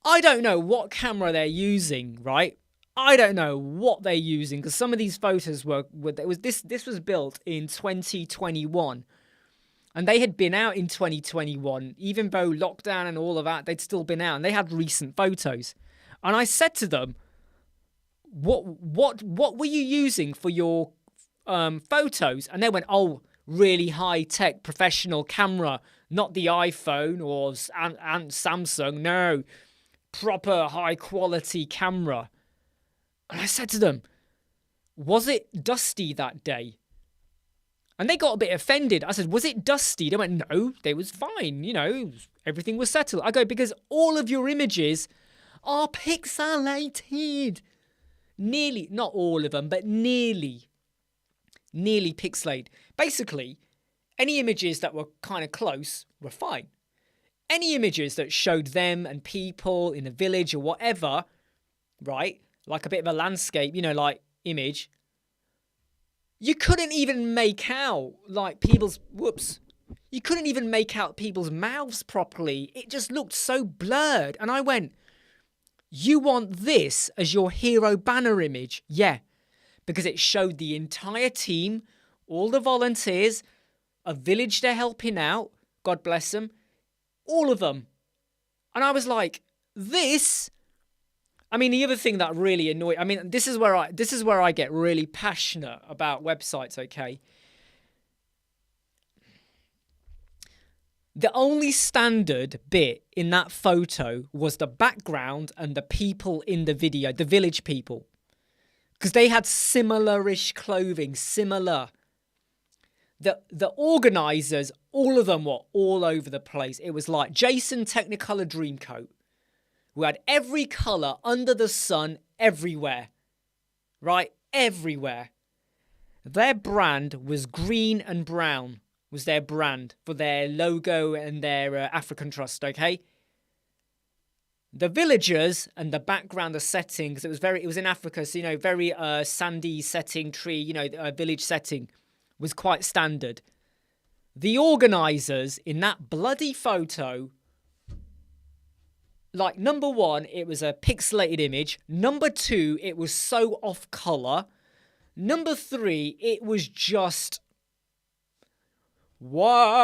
I don't know what camera they're using, right? I don't know what they're using, because some of these photos this was built in 2021. And they had been out in 2021, even though lockdown and all of that, they'd still been out, and they had recent photos. And I said to them, what were you using for your photos? And they went, oh, really high-tech professional camera, not the iPhone or Samsung, no, proper high-quality camera. And I said to them, was it dusty that day? And they got a bit offended. I said, was it dusty? They went, no, they was fine. You know, everything was settled. I go, because all of your images are pixelated. Nearly, not all of them, but nearly pixelated. Basically, any images that were kind of close were fine. Any images that showed them and people in a village or whatever, right? Like a bit of a landscape, you know, like image. You couldn't even make out like you couldn't even make out people's mouths properly. It just looked so blurred. And I went, you want this as your hero banner image? Yeah, because it showed the entire team, all the volunteers, a village they're helping out, God bless them, all of them. And I was like, this... I mean, the other thing that really annoyed... I mean, this is where I get really passionate about websites, okay? The only standard bit in that photo was the background and the people in the video, the village people. Because they had similar-ish clothing, similar. The organisers, all of them were all over the place. It was like Jason Technicolor Dreamcoat. We had every colour under the sun everywhere. Right? Everywhere. Their brand was green and brown. Was their brand for their logo and their African Trust, okay? The villagers and the background, the settings, it was in Africa, so, you know, very sandy setting, tree, you know, village setting was quite standard. The organisers in that bloody photo, like, number one, it was a pixelated image. Number two, it was so off colour. Number three, it was just YMCA.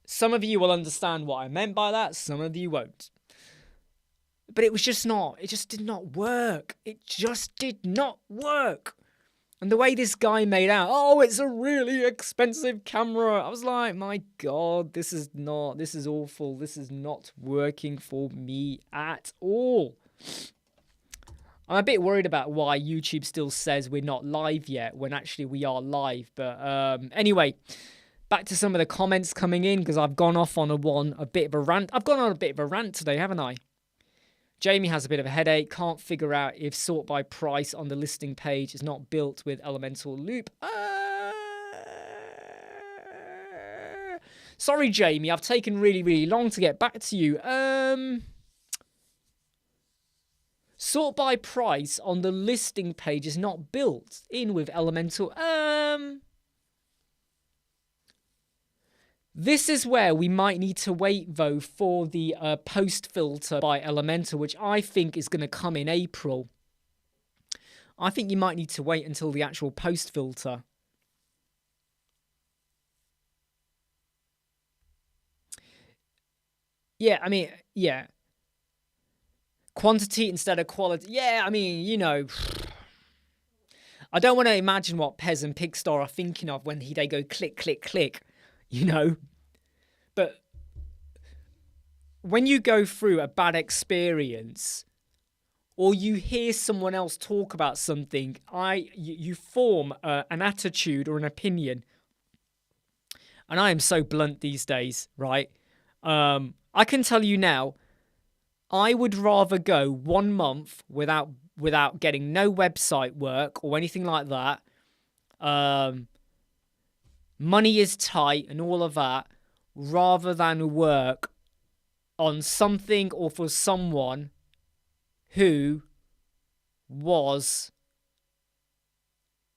Some of you will understand what I meant by that. Some of you won't. But it just did not work. It just did not work. And the way this guy made out, oh, it's a really expensive camera. I was like, my God, this is awful. This is not working for me at all. I'm a bit worried about why YouTube still says we're not live yet when actually we are live. But anyway, back to some of the comments coming in, because I've gone off on a bit of a rant. I've gone on a bit of a rant today, haven't I? Jamie has a bit of a headache. Can't figure out if sort by price on the listing page is not built with Elemental Loop. Sorry, Jamie. I've taken really, really long to get back to you. Sort by price on the listing page is not built in with Elemental. This is where we might need to wait, though, for the post filter by Elementor, which I think is going to come in April. I think you might need to wait until the actual post filter. Yeah, I mean, yeah. Quantity instead of quality. Yeah, I mean, you know, I don't want to imagine what Pez and Pigstar are thinking of when they go click, click, click, you know. But when you go through a bad experience or you hear someone else talk about something, you form an attitude or an opinion. And I am so blunt these days, right? I can tell you now, I would rather go 1 month without getting no website work or anything like that. Money is tight and all of that, rather than work on something or for someone who was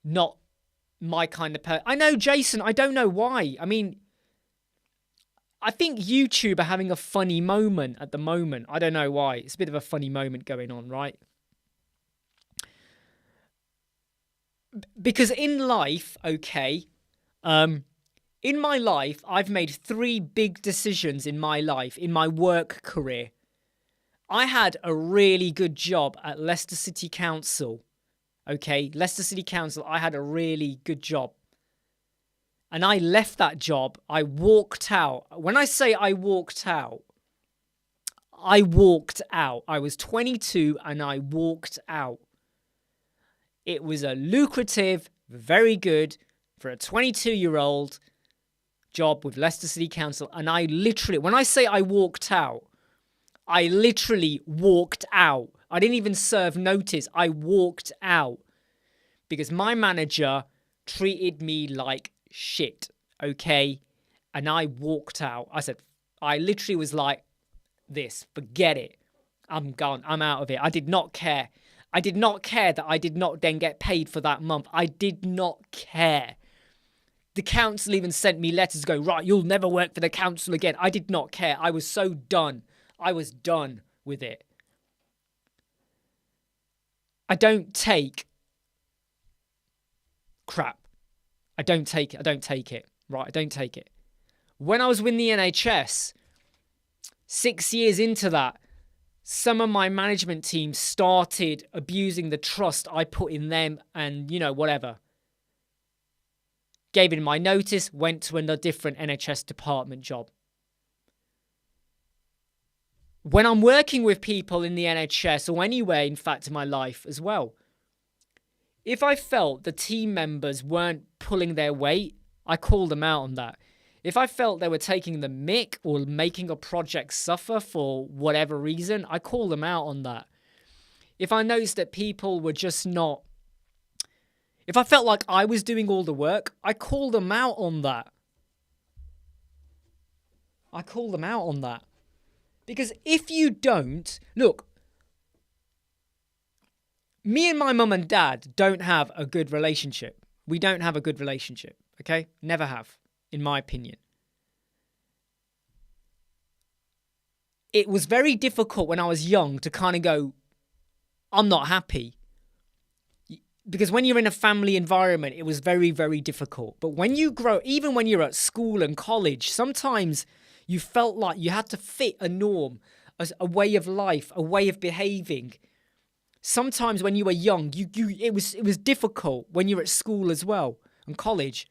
not my kind of person. I know, Jason, I don't know why. I mean, I think YouTube are having a funny moment at the moment. I don't know why. It's a bit of a funny moment going on, right? Because in life, okay, in my life, I've made 3 big decisions in my life, in my work career. I had a really good job at Leicester City Council. Okay, Leicester City Council, I had a really good job. And I left that job. I walked out. When I say I walked out, I walked out. I was 22 and I walked out. It was a lucrative, very good, for a 22-year-old job with Leicester City Council. And I literally, when I say I walked out, I literally walked out. I didn't even serve notice. I walked out because my manager treated me like shit, okay? And I walked out. I literally was like this, forget it. I'm gone. I'm out of it. I did not care. I did not care that I did not then get paid for that month. I did not care. The council even sent me letters to go, right, you'll never work for the council again. I did not care. I was so done. I was done with it. I don't take crap. I don't take it. Right, I don't take it. When I was with the NHS, 6 years into that, some of my management team started abusing the trust I put in them and, you know, whatever. Gave in my notice, went to a different NHS department job. When I'm working with people in the NHS or anywhere, in fact, in my life as well, if I felt the team members weren't pulling their weight, I called them out on that. If I felt they were taking the mick or making a project suffer for whatever reason, I called them out on that. If I noticed that people were just not... If I felt like I was doing all the work, I called them out on that. Because if you don't... Look, me and my mum and dad don't have a good relationship. We don't have a good relationship, okay? Never have, in my opinion. It was very difficult when I was young to kind of go, I'm not happy. Because when you're in a family environment, it was very, very difficult. But when you grow, even when you're at school and college, sometimes you felt like you had to fit a norm, a way of life, a way of behaving. Sometimes when you were young, it was difficult when you're at school as well and college.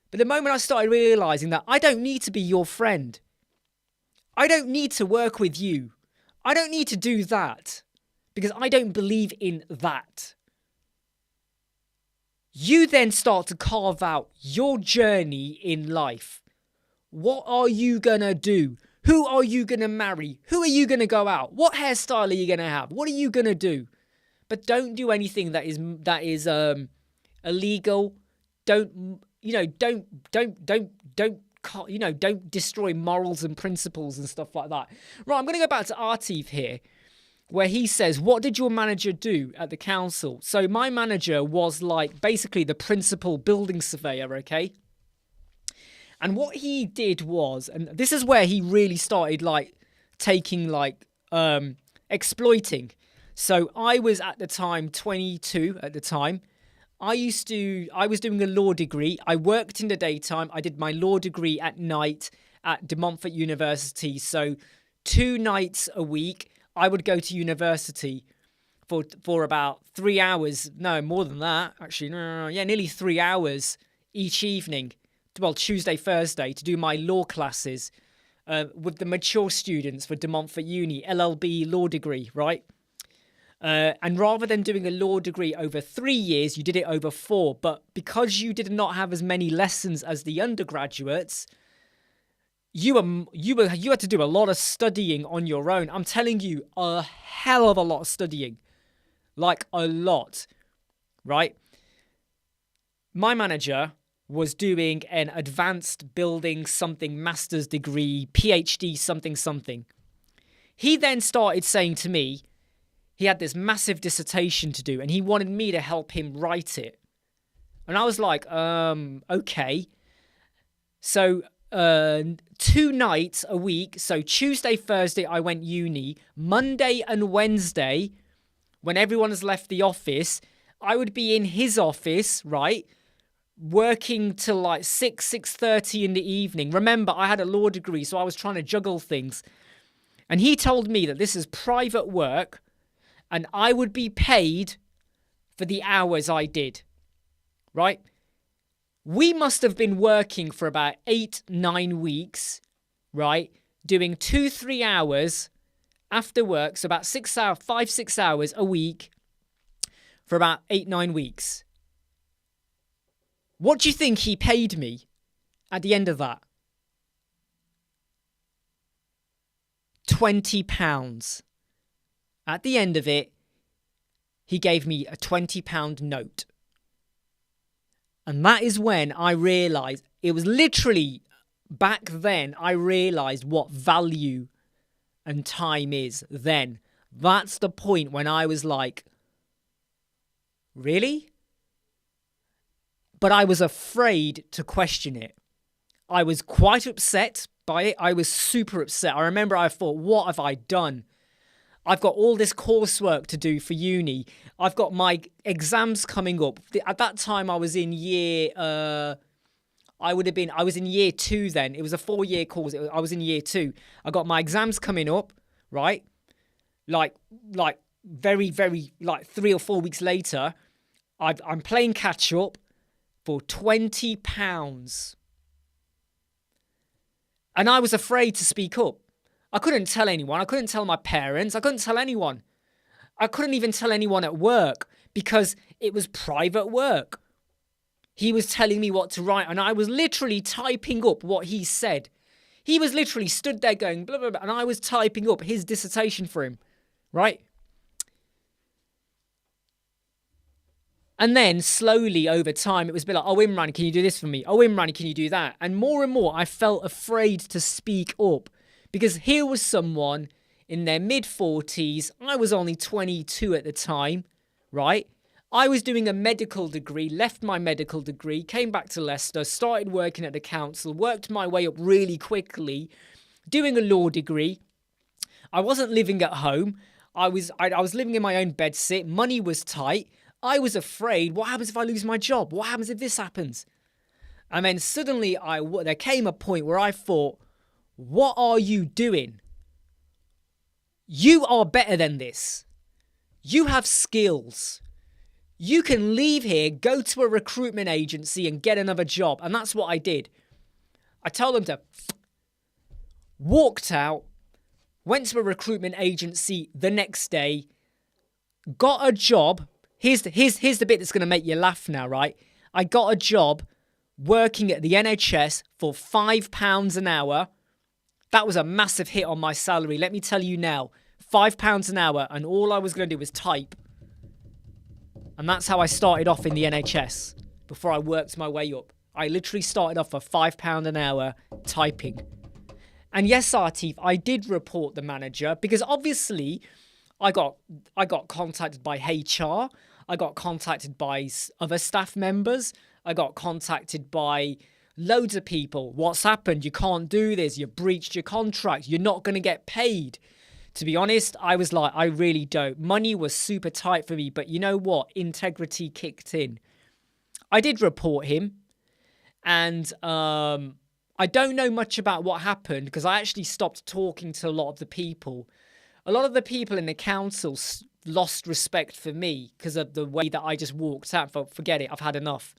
But the moment I started realizing that I don't need to be your friend, I don't need to work with you, I don't need to do that because I don't believe in that. You then start to carve out your journey in life. What are you gonna do? Who are you going to marry? Who are you going to go out? What hairstyle are you going to have? What are you going to do? But don't do anything that is illegal. Don't destroy morals and principles and stuff like that. Right, I'm going to go back to Artif here, where he says, what did your manager do at the council? So my manager was like basically the principal building surveyor, okay? And what he did was, and this is where he really started like taking like exploiting. So I was at the time 22 at the time. I was doing a law degree. I worked in the daytime. I did my law degree at night at De Montfort University. So 2 nights a week, I would go to university for about 3 hours. No, more than that. Actually, no. Yeah, nearly 3 hours each evening. Well, Tuesday, Thursday, to do my law classes with the mature students for De Montfort Uni, LLB law degree, right? And rather than doing a law degree over 3 years, you did it over 4. But because you did not have as many lessons as the undergraduates, you had to do a lot of studying on your own. I'm telling you, a hell of a lot of studying. Like a lot, right? My manager was doing an advanced building something master's degree, PhD something. He then started saying to me, he had this massive dissertation to do and he wanted me to help him write it. And I was like, okay. So 2 nights a week. So Tuesday, Thursday, I went uni. Monday and Wednesday, when everyone has left the office, I would be in his office, right? Working till like 6:30 in the evening. Remember, I had a law degree, so I was trying to juggle things. And he told me that this is private work and I would be paid for the hours I did, right? We must have been working for about 8-9 weeks, right? Doing 2-3 hours after work, so about 5-6 hours a week for about 8-9 weeks. What do you think he paid me at the end of that? £20. At the end of it, he gave me a £20 note. And that is when I realised, it was literally back then, I realised what value and time is then. That's the point when I was like, really? But I was afraid to question it. I was quite upset by it. I was super upset. I remember I thought, what have I done? I've got all this coursework to do for uni. I've got my exams coming up. At that time, I was in I was in year 2 then. It was a 4-year course. I was in year 2. I got my exams coming up, right? Like very, very, like 3 or 4 weeks later, I'm playing catch up for £20. And I was afraid to speak up. I couldn't tell anyone. I couldn't tell my parents. I couldn't tell anyone. I couldn't even tell anyone at work because it was private work. He was telling me what to write and I was literally typing up what he said. He was literally stood there going blah, blah, blah, and I was typing up his dissertation for him, right? And then slowly over time, it was a bit like, oh, Imran, can you do this for me? Oh, Imran, can you do that? And more, I felt afraid to speak up because here was someone in their mid-40s. I was only 22 at the time, right? I was doing a medical degree, left my medical degree, came back to Leicester, started working at the council, worked my way up really quickly, doing a law degree. I wasn't living at home. I was living in my own bedsit. Money was tight. I was afraid, what happens if I lose my job? What happens if this happens? And then suddenly there came a point where I thought, what are you doing? You are better than this. You have skills. You can leave here, go to a recruitment agency and get another job. And that's what I did. I told them to walked out, went to a recruitment agency the next day, got a job. Here's the bit that's going to make you laugh now, right? I got a job working at the NHS for £5 an hour. That was a massive hit on my salary. Let me tell you now, £5 an hour, and all I was going to do was type. And that's how I started off in the NHS before I worked my way up. I literally started off for £5 an hour typing. And yes, Artif, I did report the manager because obviously I got contacted by HR. I got contacted by other staff members. I got contacted by Loads of people. What's happened? You can't do this. You breached your contract. You're not going to get paid. To be honest, I was like, I really don't. Money was super tight for me. But you know what? Integrity kicked in. I did report him. And I don't know much about what happened because I actually stopped talking to a lot of the people. A lot of the people in the council lost respect for me because of the way that I just walked out. Forget it, I've had enough.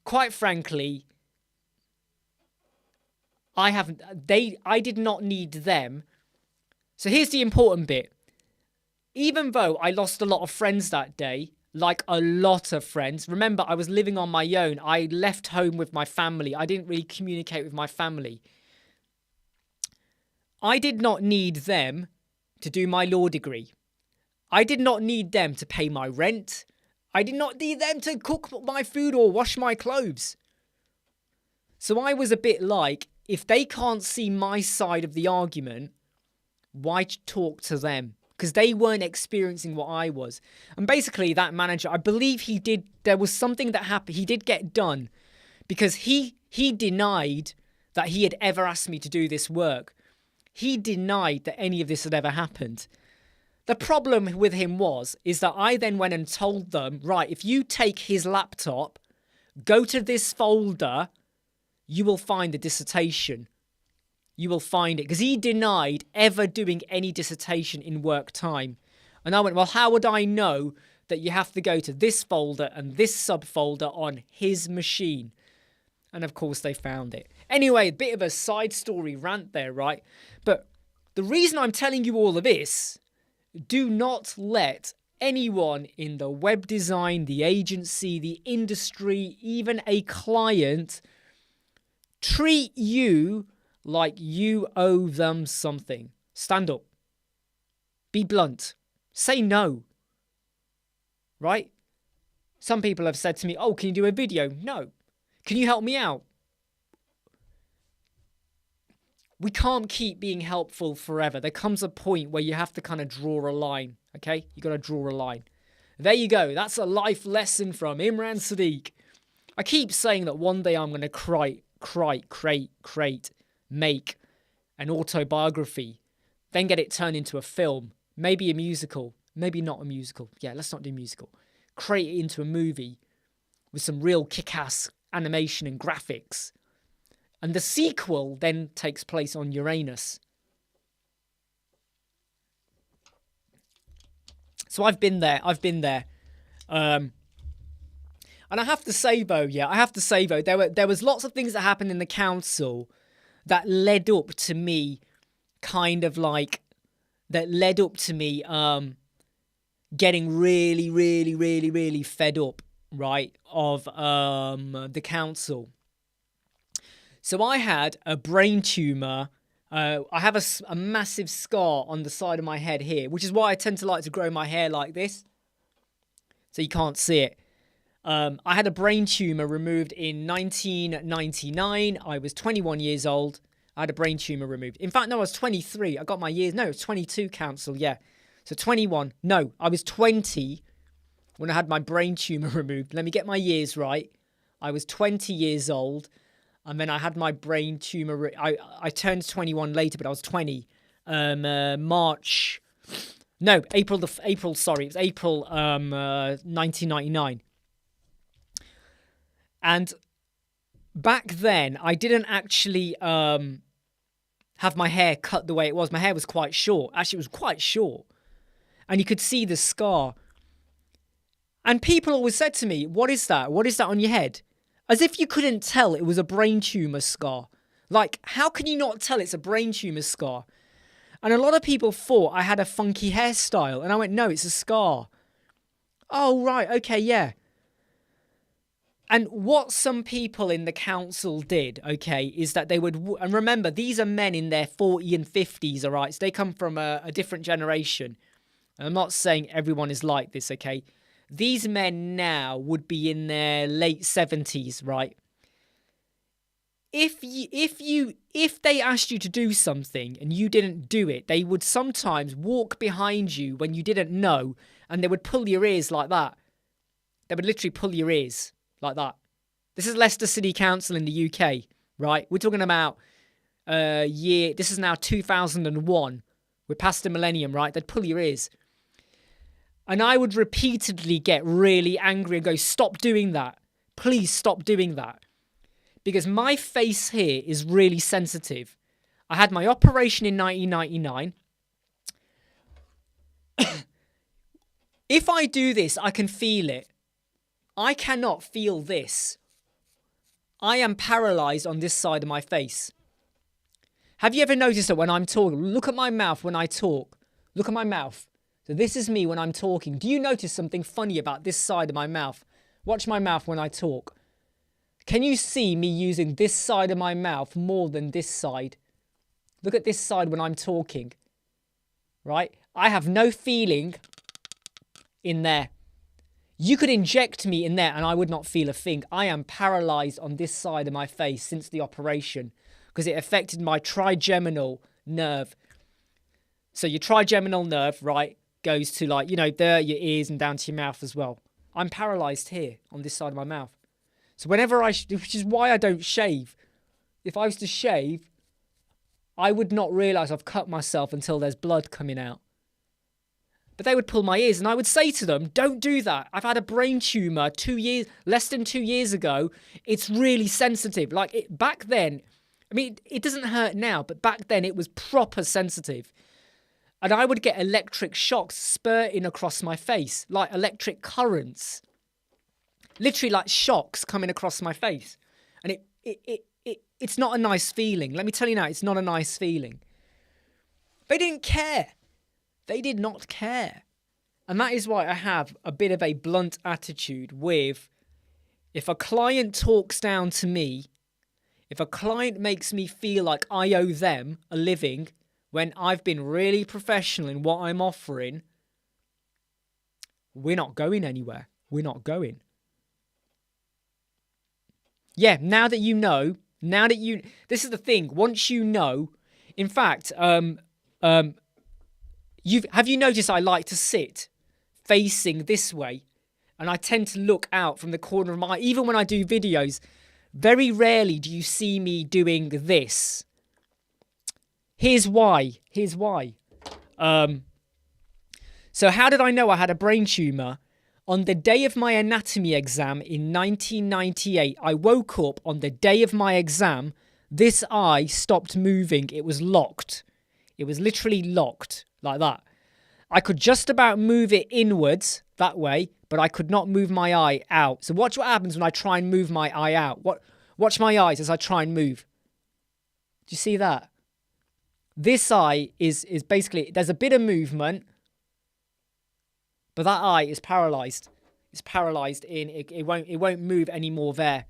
Quite frankly, I did not need them. So here's the important bit. Even though I lost a lot of friends that day, like a lot of friends. Remember, I was living on my own. I left home with my family. I didn't really communicate with my family. I did not need them to do my law degree. I did not need them to pay my rent. I did not need them to cook my food or wash my clothes. So I was a bit like, if they can't see my side of the argument, why talk to them? Because they weren't experiencing what I was. And basically that manager, I believe there was something that happened. He did get done because he denied that he had ever asked me to do this work. He denied that any of this had ever happened. The problem with him is that I then went and told them, right, if you take his laptop, go to this folder, you will find the dissertation. You will find it. Because he denied ever doing any dissertation in work time. And I went, well, how would I know that you have to go to this folder and this subfolder on his machine? And of course they found it. Anyway, a bit of a side story rant there, right? But the reason I'm telling you all of this, do not let anyone in the web design, the agency, the industry, even a client treat you like you owe them something. Stand up. Be blunt. Say no. Right? Some people have said to me, oh, can you do a video? No. Can you help me out? We can't keep being helpful forever. There comes a point where you have to kind of draw a line. Okay? You got to draw a line. There you go. That's a life lesson from Imran Siddiq. I keep saying that one day I'm going to make an autobiography, then get it turned into a film, maybe a musical, maybe not a musical. Yeah, let's not do musical. Create it into a movie with some real kick-ass animation and graphics. And the sequel then takes place on Uranus. So I've been there. And I have to say though, there was lots of things that happened in the council that led up to me getting really fed up, right, of the council. So I had a brain tumor. I have a massive scar on the side of my head here, which is why I tend to like to grow my hair like this, so you can't see it. I had a brain tumor removed in 1999. I was 21 years old. I had a brain tumor removed. In fact, no, I was 23. I got my years. No, it was 22 council, yeah. So 21. No, I was 20 when I had my brain tumor removed. Let me get my years right. I was 20 years old. And then I had my brain tumor. I turned 21 later, but I was 20. March. No, April. Sorry, it was April 1999. And back then, I didn't actually have my hair cut the way it was. My hair was quite short. Actually, it was quite short. And you could see the scar. And people always said to me, what is that? What is that on your head? As if you couldn't tell it was a brain tumor scar. Like, how can you not tell it's a brain tumor scar? And a lot of people thought I had a funky hairstyle. And I went, no, it's a scar. Oh, right. Okay, yeah. And what some people in the council did, okay, is that they would... And remember, these are men in their 40s and 50s, all right? So they come from a different generation. And I'm not saying everyone is like this, okay? These men now would be in their late 70s, right? If they asked you to do something and you didn't do it, they would sometimes walk behind you when you didn't know, and they would pull your ears like that. They would literally pull your ears like that. This is Leicester City Council in the UK, right? We're talking about this is now 2001. We're past the millennium, right? They'd pull your ears. And I would repeatedly get really angry and go, stop doing that. Please stop doing that. Because my face here is really sensitive. I had my operation in 1999. If I do this, I can feel it. I cannot feel this. I am paralyzed on this side of my face. Have you ever noticed that when I'm talking, look at my mouth when I talk. Look at my mouth. So this is me when I'm talking. Do you notice something funny about this side of my mouth? Watch my mouth when I talk. Can you see me using this side of my mouth more than this side? Look at this side when I'm talking. Right? I have no feeling in there. You could inject me in there and I would not feel a thing. I am paralyzed on this side of my face since the operation because it affected my trigeminal nerve. So your trigeminal nerve, right, goes to like, you know, there, your ears and down to your mouth as well. I'm paralyzed here on this side of my mouth. So whenever which is why I don't shave. If I was to shave, I would not realize I've cut myself until there's blood coming out. But they would pull my ears and I would say to them, don't do that. I've had a brain tumor less than 2 years ago. It's really sensitive. Like back then, I mean, it doesn't hurt now, but back then it was proper sensitive. And I would get electric shocks spurting across my face, like electric currents. Literally like shocks coming across my face. And it's not a nice feeling. Let me tell you now, it's not a nice feeling. They didn't care. They did not care. And that is why I have a bit of a blunt attitude with, if a client talks down to me, if a client makes me feel like I owe them a living when I've been really professional in what I'm offering, we're not going anywhere. We're not going. Yeah, now that you know, this is the thing, once you know, in fact, have you noticed I like to sit facing this way? And I tend to look out from the corner of my eye. Even when I do videos, very rarely do you see me doing this. Here's why. So how did I know I had a brain tumor? On the day of my anatomy exam in 1998, I woke up on the day of my exam. This eye stopped moving. It was locked. It was literally locked like that. I could just about move it inwards that way, but I could not move my eye out. So watch what happens when I try and move my eye out. Watch my eyes as I try and move. Do you see that? This eye is basically, there's a bit of movement, but that eye is paralyzed. It's paralyzed it won't move anymore there.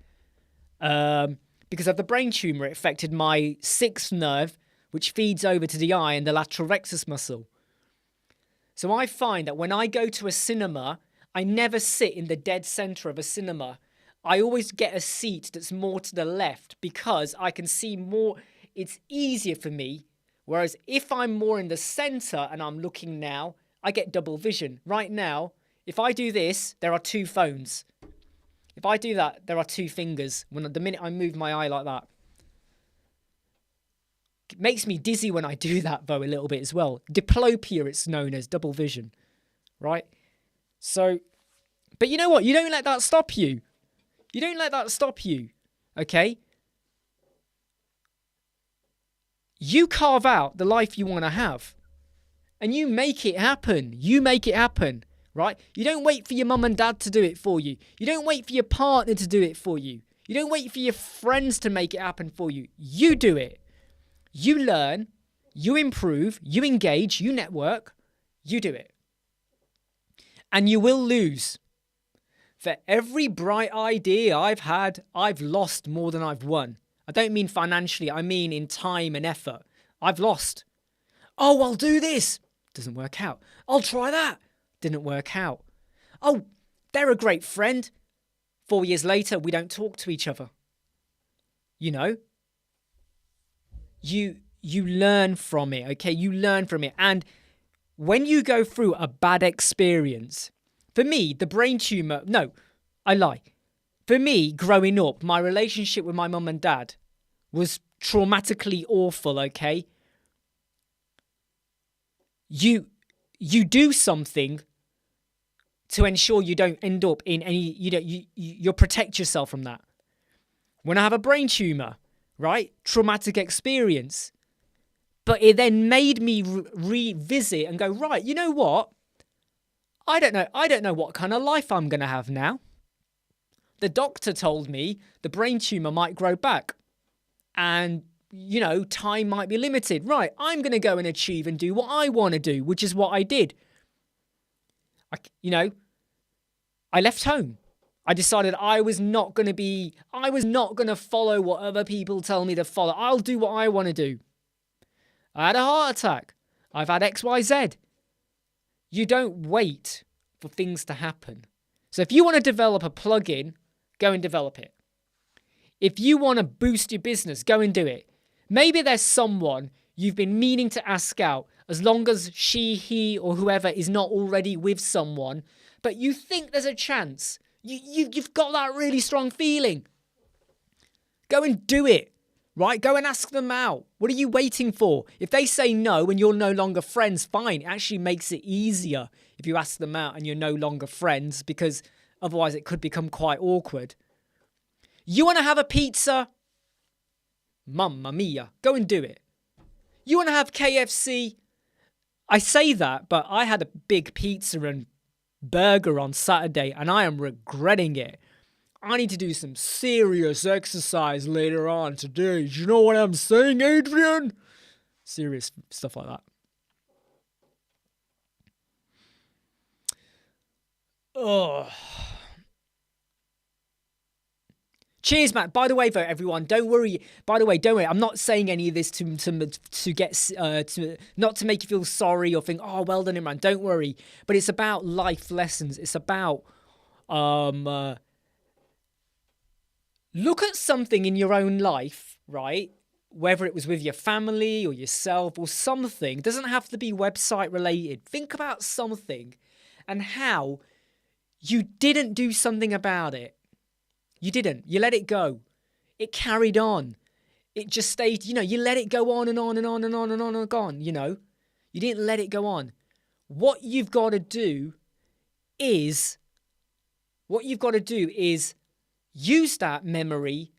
Because of the brain tumor, it affected my sixth nerve, which feeds over to the eye and the lateral rectus muscle. So I find that when I go to a cinema, I never sit in the dead center of a cinema. I always get a seat that's more to the left because I can see more. It's easier for me. Whereas if I'm more in the center and I'm looking now, I get double vision. Right now, if I do this, there are two phones. If I do that, there are two fingers. The minute I move my eye like that. It makes me dizzy when I do that, though, a little bit as well. Diplopia, it's known as double vision, right? So, but you know what? You don't let that stop you. You don't let that stop you, okay? You carve out the life you want to have. And you make it happen. You make it happen, right? You don't wait for your mum and dad to do it for you. You don't wait for your partner to do it for you. You don't wait for your friends to make it happen for you. You do it. You learn, you improve, you engage, you network, you do it. And you will lose. For every bright idea I've had, I've lost more than I've won. I don't mean financially, I mean in time and effort. I've lost. Oh, I'll do this. Doesn't work out. I'll try that. Didn't work out. Oh, they're a great friend. 4 years later, we don't talk to each other. You know? You learn from it, okay? You learn from it. And when you go through a bad experience, for me, the brain tumor, no, I lie. For me, growing up, my relationship with my mum and dad was traumatically awful, okay? You do something to ensure you don't end up in any, you'll protect yourself from that. When I have a brain tumor, right? Traumatic experience. But it then made me revisit and go, right, you know what? I don't know what kind of life I'm going to have now. The doctor told me the brain tumor might grow back and, time might be limited. Right, I'm going to go and achieve and do what I want to do, which is what I did. I left home. I decided I was not going to follow what other people tell me to follow. I'll do what I want to do. I had a heart attack. I've had XYZ. You don't wait for things to happen. So if you want to develop a plugin, go and develop it. If you want to boost your business, go and do it. Maybe there's someone you've been meaning to ask out, as long as she, he, or whoever is not already with someone, but you think there's a chance. You've got that really strong feeling. Go and do it. Right? Go and ask them out. What are you waiting for? If they say no and you're no longer friends, fine. It actually makes it easier if you ask them out and you're no longer friends, because otherwise it could become quite awkward. You want to have a pizza? Mamma mia. Go and do it. You want to have KFC? I say that, but I had a big pizza and burger on Saturday and I am regretting it. I need to do some serious exercise later on today. Do you know what I'm saying, Adrian? Serious stuff like that. Oh. Cheers, Matt. By the way, though, everyone, don't worry. I'm not saying any of this to get not to make you feel sorry or think, oh, well done, Imran. Don't worry. But it's about life lessons. It's about look at something in your own life, right? Whether it was with your family or yourself or something. It doesn't have to be website related. Think about something and how you didn't do something about it. You didn't. You let it go. It carried on. It just stayed, you let it go on and on and on and on and on and on, You didn't let it go on. What you've got to do is use that memory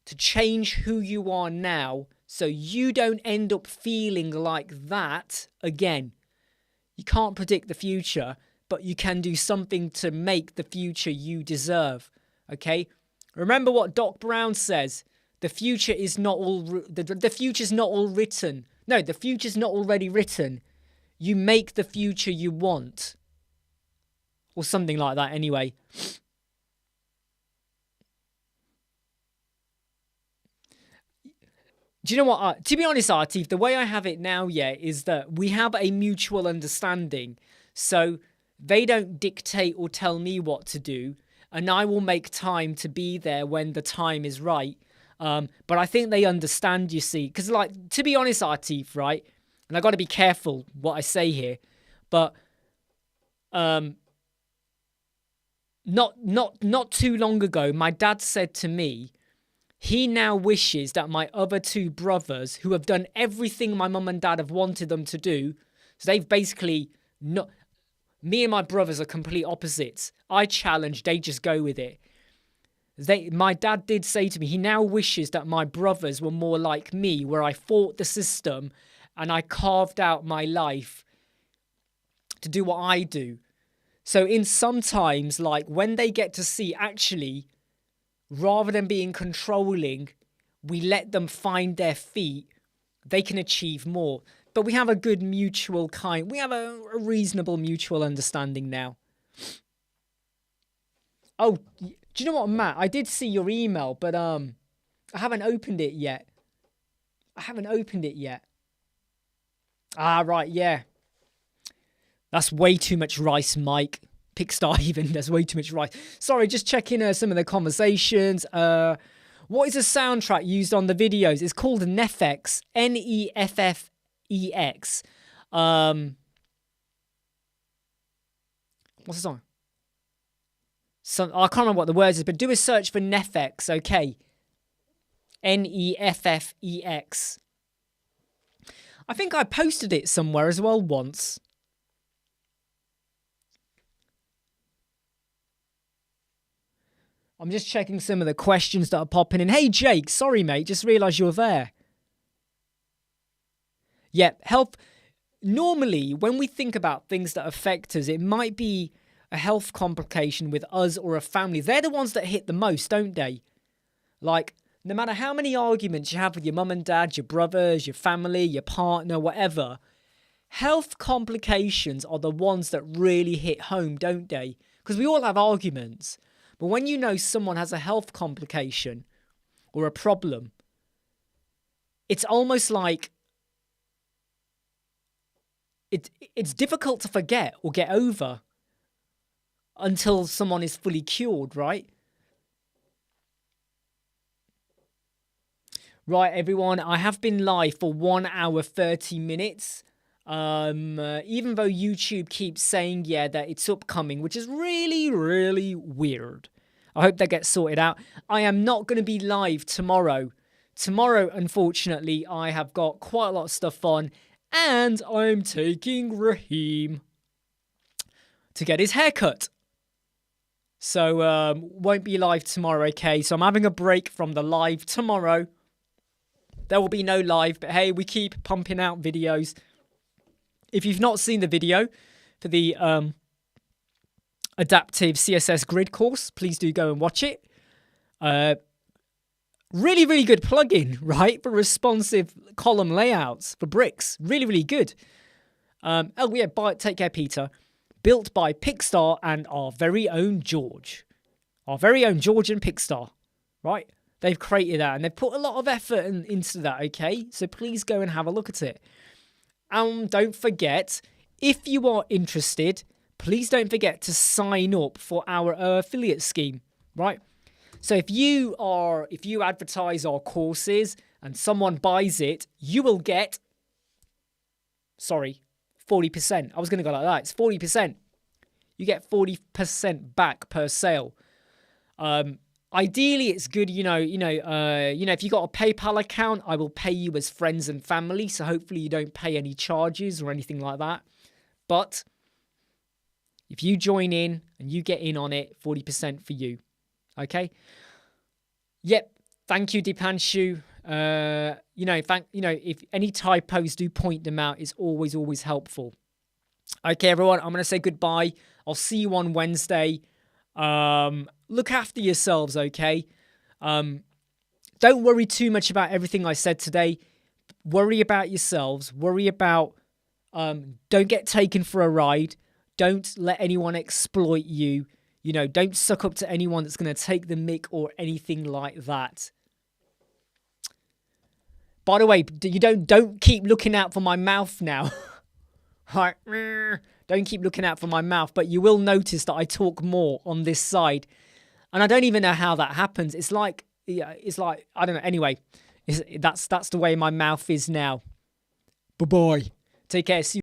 to change who you are now so you don't end up feeling like that again. You can't predict the future, but you can do something to make the future you deserve. Okay? Remember what Doc Brown says. The future's not all written. No, the future's not already written. You make the future you want. Or something like that anyway. Do you know what? To be honest, Artif, the way I have it now, is that we have a mutual understanding. So they don't dictate or tell me what to do. And I will make time to be there when the time is right. But I think they understand, you see. Because, to be honest, Artif, right? And I got to be careful what I say here. But not too long ago, my dad said to me, he now wishes that my other two brothers, who have done everything my mum and dad have wanted them to do, so they've basically not... Me and my brothers are complete opposites. I challenge, they just go with it. My dad did say to me, he now wishes that my brothers were more like me, where I fought the system and I carved out my life to do what I do. So in sometimes, when they get to see, actually, rather than being controlling, we let them find their feet, they can achieve more. But we have a good mutual we have a reasonable mutual understanding now. Oh, do you know what, Matt? I did see your email, but I haven't opened it yet. Ah, right, yeah. That's way too much rice, Mike. Pickstar even, there's way too much rice. Sorry, just checking some of the conversations. What is the soundtrack used on the videos? It's called Neffex, Neffex. What's the song? I can't remember what the words is, but do a search for Neffex, okay? Neffex. I think I posted it somewhere as well once. I'm just checking some of the questions that are popping in. Hey, Jake, sorry, mate. Just realised you're there. Yeah, health. Normally, when we think about things that affect us, it might be a health complication with us or a family. They're the ones that hit the most, don't they? Like, no matter how many arguments you have with your mum and dad, your brothers, your family, your partner, whatever, health complications are the ones that really hit home, don't they? Because we all have arguments. But when you know someone has a health complication or a problem, it's almost like it's difficult to forget or get over until someone is fully cured, right? Right, everyone, I have been live for 1 hour, 30 minutes. Even though YouTube keeps saying, yeah, that it's upcoming, which is really, really weird. I hope that gets sorted out. I am not going to be live tomorrow. Tomorrow, unfortunately, I have got quite a lot of stuff on, and I'm taking Raheem to get his haircut. So, won't be live tomorrow, okay? So I'm having a break from the live tomorrow. There will be no live, but hey, we keep pumping out videos. If you've not seen the video for the adaptive CSS grid course, please do go and watch it. Really, really good plugin, right? For responsive column layouts for bricks. Really, really good. Oh, yeah, take care, Peter. Built by Pixar and our very own George. Our very own George and Pixar, right? They've created that and they've put a lot of effort into that, okay? So please go and have a look at it. And don't forget, if you are interested, please don't forget to sign up for our affiliate scheme, right? So if you advertise our courses and someone buys it, you will get, 40%. I was going to go like that. It's 40%. You get 40% back per sale. Ideally, it's good, if you got a PayPal account, I will pay you as friends and family. So hopefully you don't pay any charges or anything like that. But if you join in and you get in on it, 40% for you. Okay. Yep. Thank you, Dipanshu. If any typos, do point them out. It's always helpful. Okay, everyone. I'm going to say goodbye. I'll see you on Wednesday. Look after yourselves, okay? Don't worry too much about everything I said today. Worry about yourselves. Worry about, don't get taken for a ride. Don't let anyone exploit you. Don't suck up to anyone that's going to take the mick or anything like that. By the way, don't keep looking out for my mouth now. Don't keep looking out for my mouth, but you will notice that I talk more on this side. And I don't even know how that happens. It's like I don't know. Anyway, that's the way my mouth is now. Bye-bye. Take care. See you.